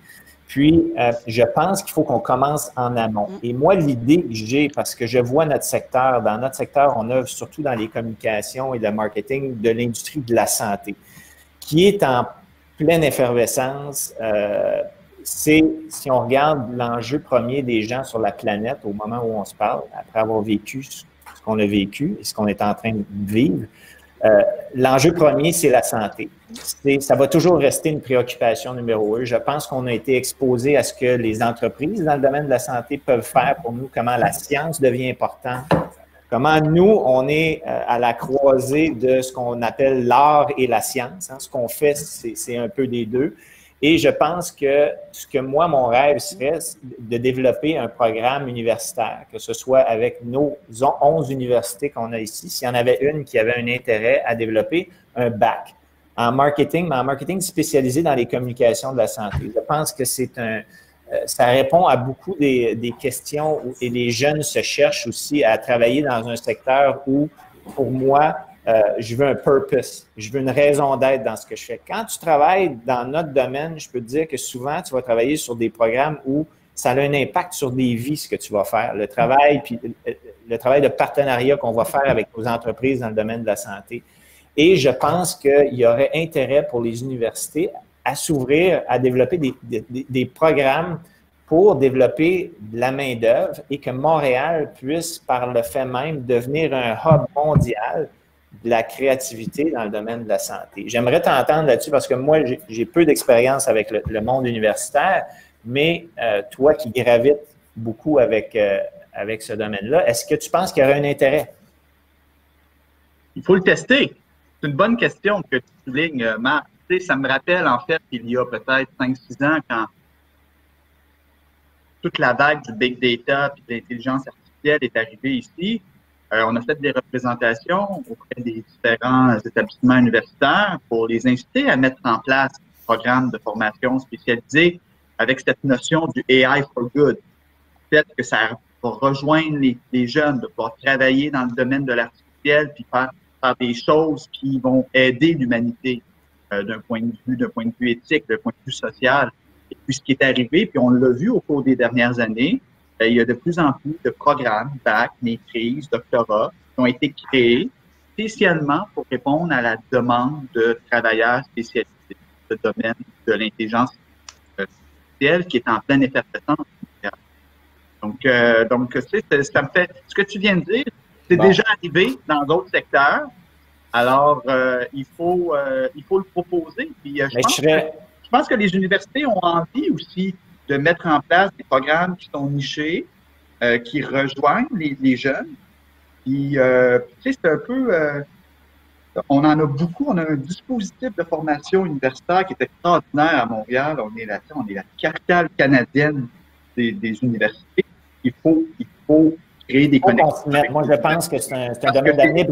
Puis, je pense qu'il faut qu'on commence en amont. Et moi, l'idée que j'ai, parce que je vois notre secteur, dans notre secteur, on œuvre surtout dans les communications et le marketing de l'industrie de la santé, qui est en pleine effervescence. C'est, si on regarde l'enjeu premier des gens sur la planète au moment où on se parle, après avoir vécu ce qu'on a vécu et ce qu'on est en train de vivre, l'enjeu premier, c'est la santé. Ça va toujours rester une préoccupation numéro 1. Je pense qu'on a été exposé à ce que les entreprises dans le domaine de la santé peuvent faire pour nous, comment la science devient importante, comment nous, on est à la croisée de ce qu'on appelle l'art et la science. Ce qu'on fait, c'est un peu des deux. Et je pense que ce que moi, mon rêve serait de développer un programme universitaire, que ce soit avec nos 11 universités qu'on a ici, s'il y en avait une qui avait un intérêt à développer un bac en marketing, mais en marketing spécialisé dans les communications de la santé. Je pense que ça répond à beaucoup des questions et les jeunes se cherchent aussi à travailler dans un secteur où, pour moi, je veux un purpose, je veux une raison d'être dans ce que je fais. Quand tu travailles dans notre domaine, je peux te dire que souvent, tu vas travailler sur des programmes où ça a un impact sur des vies, ce que tu vas faire. Le travail, puis le travail de partenariat qu'on va faire avec nos entreprises dans le domaine de la santé. Et je pense qu'il y aurait intérêt pour les universités à s'ouvrir, à développer des programmes pour développer de la main-d'œuvre et que Montréal puisse, par le fait même, devenir un hub mondial de la créativité dans le domaine de la santé. J'aimerais t'entendre là-dessus parce que moi, j'ai peu d'expérience avec le monde universitaire, mais toi qui gravites beaucoup avec ce domaine-là, est-ce que tu penses qu'il y aurait un intérêt? Il faut le tester. C'est une bonne question que tu soulignes, Marc. Tu sais, ça me rappelle, en fait, il y a peut-être 5-6 ans, quand toute la vague du big data et de l'intelligence artificielle est arrivée ici, on a fait des représentations auprès des différents établissements universitaires pour les inciter à mettre en place un programme de formation spécialisé avec cette notion du AI for good. Peut-être que ça rejoindre les jeunes, de pouvoir travailler dans le domaine de l'artificiel, puis faire des choses qui vont aider l'humanité d'un point de vue éthique, d'un point de vue social. Et puis, ce qui est arrivé, puis on l'a vu au cours des dernières années, il y a de plus en plus de programmes, bac, maîtrise, doctorat, qui ont été créés spécialement pour répondre à la demande de travailleurs spécialisés dans le domaine de l'intelligence artificielle qui est en pleine effervescence. Donc, ça me fait, ce que tu viens de dire, c'est déjà arrivé dans d'autres secteurs. Alors, il faut le proposer. Puis, je pense que les universités ont envie aussi de mettre en place des programmes qui sont nichés, qui rejoignent les jeunes. Puis, c'est un peu... on en a beaucoup. On a un dispositif de formation universitaire qui est extraordinaire à Montréal. On est la capitale canadienne des universités. Il faut créer des connexions. Moi, je pense que c'est un domaine d'avenir.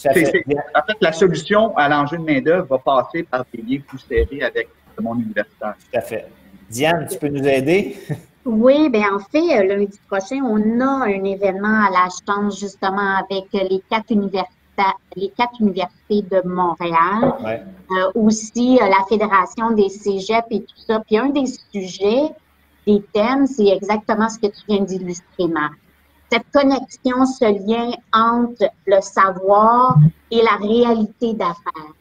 En fait, la solution à l'enjeu de main-d'œuvre va passer par des liens plus serrés avec le monde universitaire. Tout à fait. Diane, tu peux nous aider? Oui, bien en fait, lundi prochain, on a un événement à la Chance justement avec les quatre universités de Montréal. Ouais. Aussi, la Fédération des cégeps et tout ça. Puis un des sujets, des thèmes, c'est exactement ce que tu viens d'illustrer, Marc. Cette connexion, ce lien entre le savoir et la réalité d'affaires.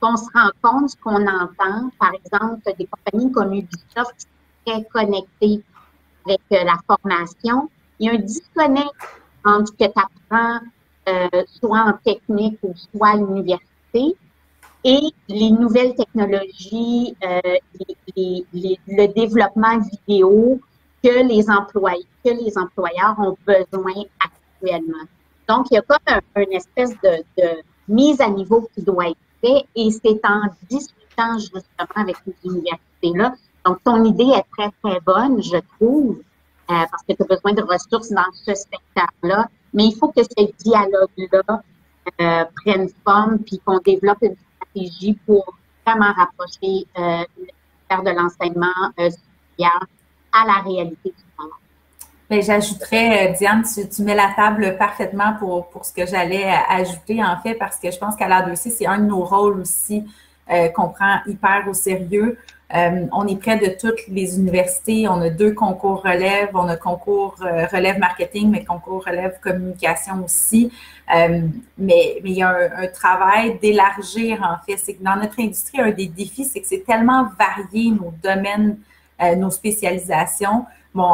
On se rend compte, ce qu'on entend, par exemple, des compagnies comme Ubisoft qui sont très connectées avec la formation. Il y a un disconnect entre ce que tu apprends, soit en technique ou soit à l'université, et les nouvelles technologies, le développement vidéo que les employeurs ont besoin actuellement. Donc, il y a comme une espèce de mise à niveau qui doit être faite et c'est en discutant justement avec les universités-là. Donc, ton idée est très, très bonne, je trouve, parce que tu as besoin de ressources dans ce secteur-là, mais il faut que ce dialogue-là prenne forme puis qu'on développe une stratégie pour vraiment rapprocher le secteur de l'enseignement supérieur à la réalité du travail. Bien, j'ajouterais, Diane, tu mets la table parfaitement pour ce que j'allais ajouter, en fait, parce que je pense qu'à l'ADEC, c'est un de nos rôles aussi qu'on prend hyper au sérieux. On est près de toutes les universités. On a 2 concours relève. On a concours relève marketing, mais concours relève communication aussi. Mais il y a un travail d'élargir, en fait. C'est que dans notre industrie, un des défis, c'est que c'est tellement varié nos domaines, nos spécialisations. Bon,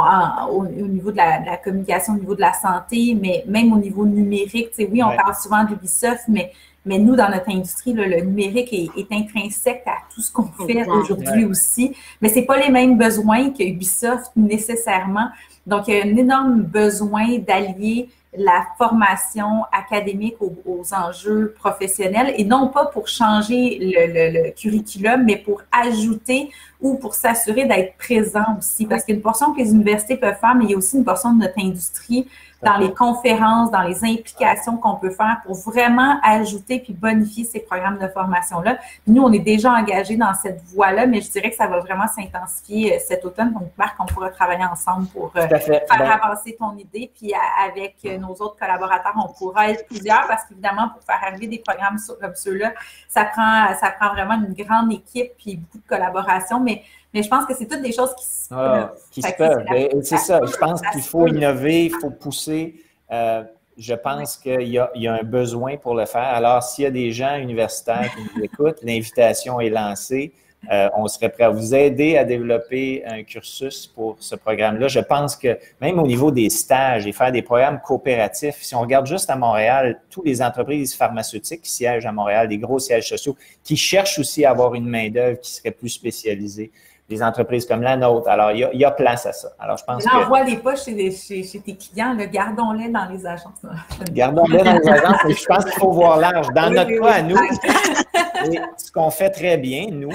au niveau de la communication, au niveau de la santé, mais même au niveau numérique. Tu sais, oui, on parle souvent d'Ubisoft, mais nous, dans notre industrie, là, le numérique est intrinsèque à tout ce qu'on fait aujourd'hui aussi. Mais c'est pas les mêmes besoins que Ubisoft nécessairement. Donc, il y a un énorme besoin d'allier la formation académique aux enjeux professionnels et non pas pour changer le curriculum, mais pour ajouter ou pour s'assurer d'être présent aussi. Parce qu'il y a une portion que les universités peuvent faire, mais il y a aussi une portion de notre industrie dans les conférences, dans les implications qu'on peut faire pour vraiment ajouter puis bonifier ces programmes de formation-là. Nous, on est déjà engagés dans cette voie-là, mais je dirais que ça va vraiment s'intensifier cet automne. Donc, Marc, on pourra travailler ensemble pour faire avancer ton idée. Puis avec nos autres collaborateurs, on pourra être plusieurs parce qu'évidemment, pour faire arriver des programmes comme ceux-là, ça prend vraiment une grande équipe puis beaucoup de collaboration. Mais je pense que c'est toutes des choses qui se peuvent. C'est ça. Je pense qu'il faut innover, il faut pousser. Je pense qu'il y a un besoin pour le faire. Alors, s'il y a des gens universitaires qui nous écoutent, l'invitation est lancée. On serait prêt à vous aider à développer un cursus pour ce programme-là. Je pense que même au niveau des stages et faire des programmes coopératifs, si on regarde juste à Montréal, toutes les entreprises pharmaceutiques qui siègent à Montréal, des gros sièges sociaux, qui cherchent aussi à avoir une main-d'œuvre qui serait plus spécialisée. Des entreprises comme la nôtre. Alors, il y a place à ça. Alors, je pense que... Envoie-les pas chez tes clients, gardons-les dans les agences. Gardons-les dans les agences, mais je pense qu'il faut voir large. Dans notre cas, à nous, et ce qu'on fait très bien, nous,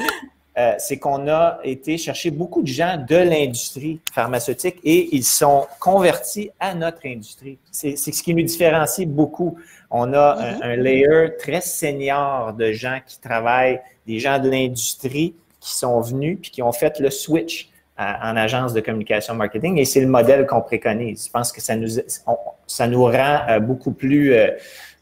c'est qu'on a été chercher beaucoup de gens de l'industrie pharmaceutique et ils sont convertis à notre industrie. C'est ce qui nous différencie beaucoup. On a un layer très senior de gens qui travaillent, des gens de l'industrie qui sont venus puis qui ont fait le switch en agence de communication marketing et c'est le modèle qu'on préconise. Je pense que ça nous rend beaucoup plus,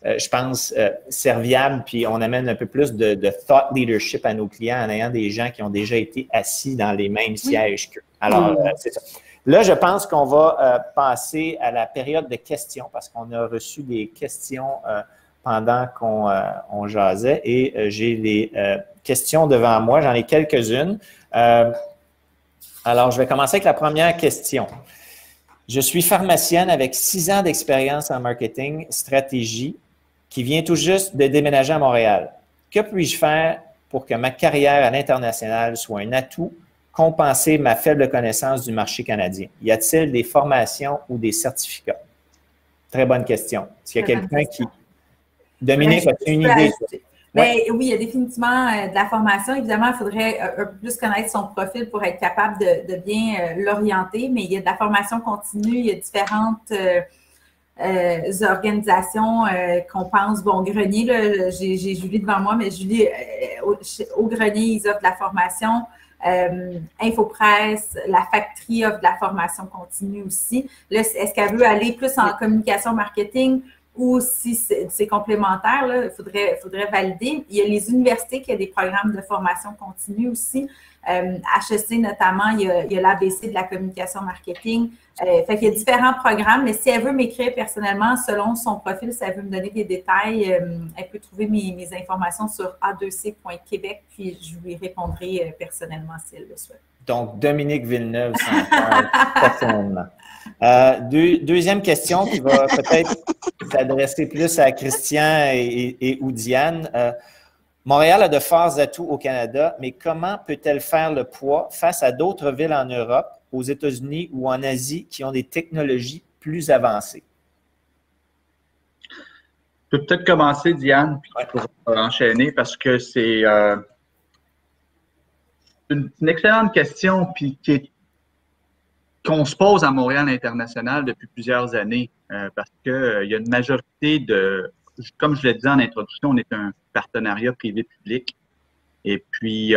je pense, serviable, puis on amène un peu plus de thought leadership à nos clients en ayant des gens qui ont déjà été assis dans les mêmes sièges qu'eux. Alors, c'est ça. Là, je pense qu'on va passer à la période de questions parce qu'on a reçu des questions pendant qu'on jasait et j'ai les questions devant moi. J'en ai quelques-unes. Alors, je vais commencer avec la première question. Je suis pharmacienne avec 6 ans d'expérience en marketing, stratégie, qui vient tout juste de déménager à Montréal. Que puis-je faire pour que ma carrière à l'international soit un atout, compenser ma faible connaissance du marché canadien? Y a-t-il des formations ou des certificats? Très bonne question. Est-ce qu'il y a quelqu'un qui... Dominique, as-tu une idée? Bien, oui, il y a définitivement de la formation. Évidemment, il faudrait un peu plus connaître son profil pour être capable de bien l'orienter, mais il y a de la formation continue, il y a différentes organisations qu'on pense, bon, Grenier, là, j'ai Julie devant moi, mais Julie, au Grenier, ils offrent de la formation. Infopresse, la Factory offre de la formation continue aussi. Là, est-ce qu'elle veut aller plus en communication marketing? Ou si c'est complémentaire, là, il faudrait valider. Il y a les universités qui ont des programmes de formation continue aussi. HEC notamment, il y a l'ABC de la communication marketing. Fait qu'il y a différents programmes, mais si elle veut m'écrire personnellement, selon son profil, si elle veut me donner des détails, elle peut trouver mes informations sur a2c.québec, puis je lui répondrai personnellement si elle le souhaite. Donc, Dominique Villeneuve s'en parle personnellement. Deuxième question qui va peut-être s'adresser plus à Christian ou Diane. Montréal a de forts atouts au Canada, mais comment peut-elle faire le poids face à d'autres villes en Europe, aux États-Unis ou en Asie qui ont des technologies plus avancées? Je peux peut-être commencer, Diane, puis pour enchaîner, parce que c'est une excellente question, puis qu'on se pose à Montréal International depuis plusieurs années, parce qu'il y a une majorité de, comme je l'ai dit en introduction, on est un partenariat privé-public, et puis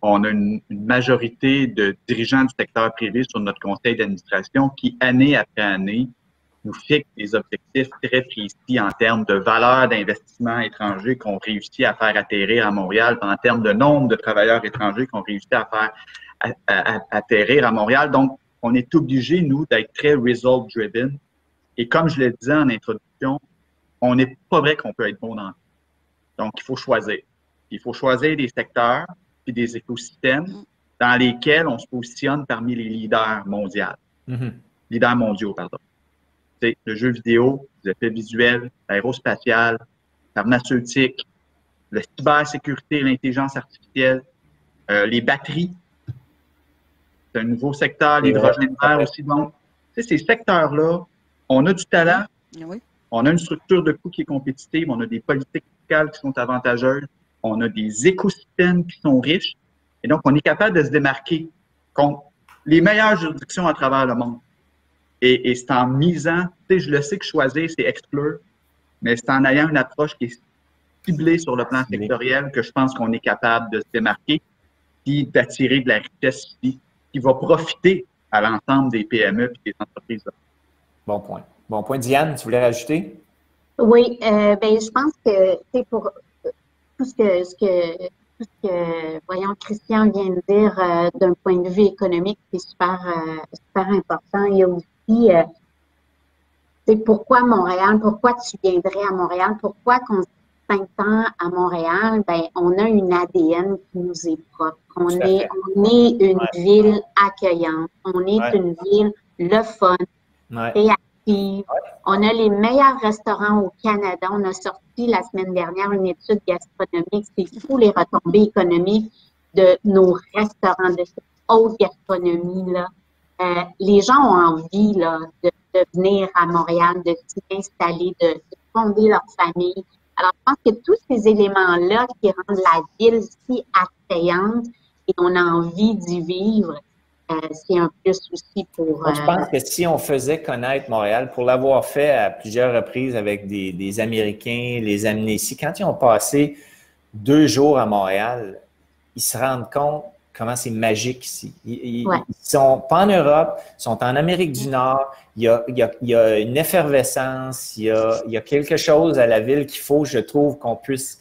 on a une majorité de dirigeants du secteur privé sur notre conseil d'administration qui, année après année, nous fixe des objectifs très précis en termes de valeur d'investissement étranger qu'on réussit à faire atterrir à Montréal, en termes de nombre de travailleurs étrangers qu'on réussit à faire atterrir à Montréal. Donc, on est obligé, nous, d'être très result-driven. Et comme je l'ai dit en introduction, on n'est pas vrai qu'on peut être bon dans tout. Donc, il faut choisir. Il faut choisir des secteurs et des écosystèmes dans lesquels on se positionne parmi les leaders mondiaux. Leaders mondiaux, pardon. C'est le jeu vidéo, les effets visuels, l'aérospatial, la pharmaceutique, la cybersécurité, l'intelligence artificielle, les batteries. C'est un nouveau secteur, l'hydrogène vert aussi. Donc, ces secteurs-là, on a du talent, on a une structure de coût qui est compétitive, on a des politiques fiscales qui sont avantageuses, on a des écosystèmes qui sont riches, et donc on est capable de se démarquer contre les meilleures juridictions à travers le monde. Et c'est en misant, tu sais, je le sais que choisir, c'est exclure, mais c'est en ayant une approche qui est ciblée sur le plan sectoriel que je pense qu'on est capable de se démarquer et d'attirer de la richesse ici, qui va profiter à l'ensemble des PME et des entreprises. Bon point. Bon point. Diane, tu voulais rajouter? Oui, ben, je pense que c'est pour tout ce que, voyons, Christian vient de dire d'un point de vue économique, c'est super important. Il y a aussi, c'est pourquoi Montréal, pourquoi tu viendrais à Montréal, pourquoi qu'on 5 ans à Montréal, ben, on a une ADN qui nous est propre. On est une ville accueillante. On est une ville le fun, créative. On a les meilleurs restaurants au Canada. On a sorti la semaine dernière une étude gastronomique. C'est fou les retombées économiques de nos restaurants, de cette haute gastronomie-là. Les gens ont envie là, de venir à Montréal, de s'y installer, de fonder leur famille. Alors, je pense que tous ces éléments-là qui rendent la ville si attrayante et on a envie d'y vivre, c'est un plus aussi pour… Je pense que si on faisait connaître Montréal, pour l'avoir fait à plusieurs reprises avec des Américains, les amener ici, quand ils ont passé 2 jours à Montréal, ils se rendent compte comment c'est magique ici. Ils sont pas en Europe, ils sont en Amérique du Nord. Il y a une effervescence, il y a quelque chose à la ville qu'il faut, je trouve, qu'on puisse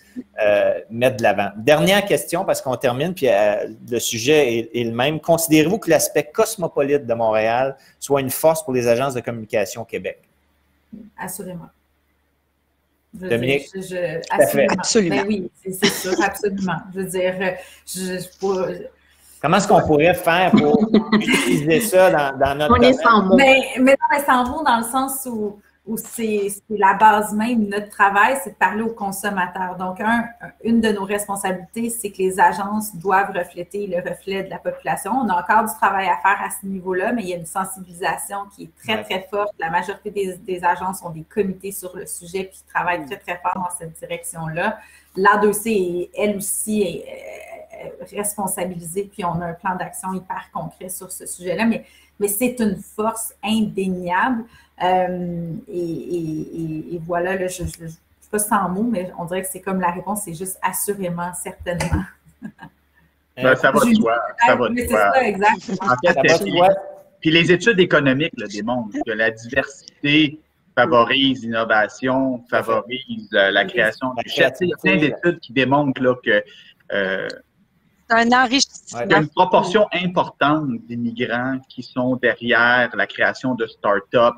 mettre de l'avant. Dernière question, parce qu'on termine, puis le sujet est le même. Considérez-vous que l'aspect cosmopolite de Montréal soit une force pour les agences de communication au Québec? Assurément. Dominique? Absolument. Ben oui, c'est sûr, absolument. Je veux dire, comment est-ce qu'on pourrait faire pour utiliser ça dans notre domaine? Sans mots. Mais sans mots dans le sens où c'est la base même de notre travail, c'est de parler aux consommateurs. Donc, une de nos responsabilités, c'est que les agences doivent refléter le reflet de la population. On a encore du travail à faire à ce niveau-là, mais il y a une sensibilisation qui est très, très forte. La majorité des agences ont des comités sur le sujet qui travaillent très, très fort dans cette direction-là. L'ADEC est, elle aussi, est responsabilisée, puis on a un plan d'action hyper concret sur ce sujet-là, mais c'est une force indéniable. Et voilà, là, je ne suis pas sans mots, mais on dirait que c'est comme la réponse, c'est juste assurément, certainement. Ça va de soi. Ça va de c'est soi. ça, exact. En fait, puis les études économiques démontrent que la diversité favorise l'innovation, favorise la création de richesse. Il y a plein d'études qui démontrent là, que un enrichissement. il y a une proportion importante d'immigrants qui sont derrière la création de start-up,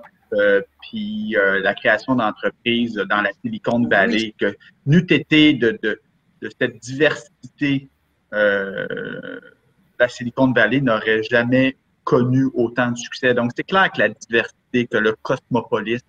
puis la création d'entreprises dans la Silicon Valley, que n'eût été de cette diversité, la Silicon Valley n'aurait jamais connu autant de succès. Donc, c'est clair que la diversité, que le cosmopolisme,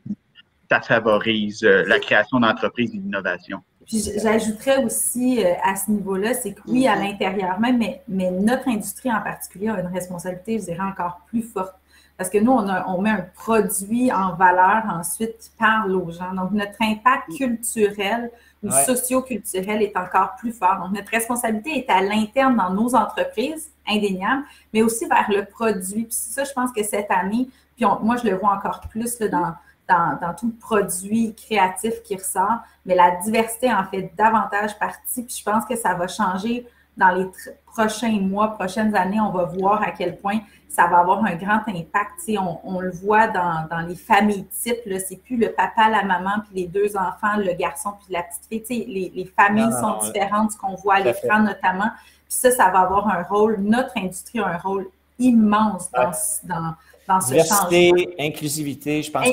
ça favorise la création d'entreprises et d'innovation. Puis j'ajouterais aussi à ce niveau-là, c'est que oui, à l'intérieur même, mais notre industrie en particulier a une responsabilité, je dirais, encore plus forte. Parce que nous, on met un produit en valeur ensuite qui parle aux gens. Donc, notre impact culturel ou socio-culturel est encore plus fort. Donc, notre responsabilité est à l'interne dans nos entreprises, indéniable, mais aussi vers le produit. Puis ça, je pense que cette année, puis moi, je le vois encore plus là, dans tout le produit créatif qui ressort, mais la diversité en fait davantage partie. Puis je pense que ça va changer dans les prochains mois, prochaines années. On va voir à quel point ça va avoir un grand impact. On le voit dans les familles types. C'est plus le papa, la maman, puis les deux enfants, le garçon, puis la petite fille. Les familles sont différentes, ce qu'on voit à l'écran notamment. Puis ça va avoir un rôle, notre industrie a un rôle immense dans ce diversité, changement. Inclusivité, je pense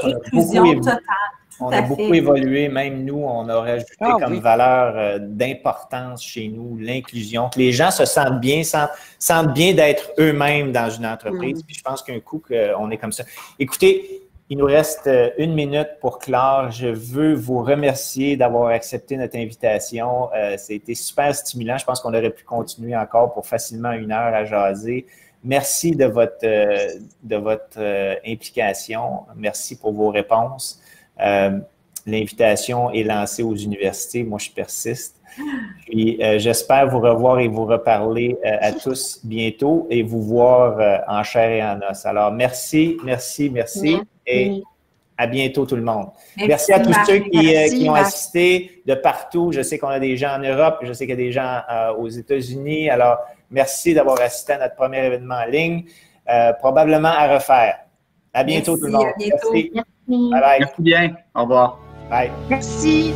qu'on a beaucoup évolué. Même nous, on a rajouté comme valeur d'importance chez nous l'inclusion. Que les gens se sentent bien d'être eux-mêmes dans une entreprise. Puis je pense qu'un coup, on est comme ça. Écoutez, il nous reste 1 minute pour clore. Je veux vous remercier d'avoir accepté notre invitation. C'était super stimulant. Je pense qu'on aurait pu continuer encore pour facilement 1 heure à jaser. Merci de votre implication. Merci pour vos réponses. L'invitation est lancée aux universités. Moi, je persiste. Puis, j'espère vous revoir et vous reparler à tous bientôt et vous voir en chair et en os. Alors, merci. Et à bientôt tout le monde. Merci à tous ceux qui ont assisté de partout. Je sais qu'on a des gens en Europe, je sais qu'il y a des gens aux États-Unis. Alors, merci d'avoir assisté à notre premier événement en ligne. Probablement à refaire. À bientôt tout le monde. À bientôt. Merci. Bye bye. Merci bien. Au revoir. Bye. Merci.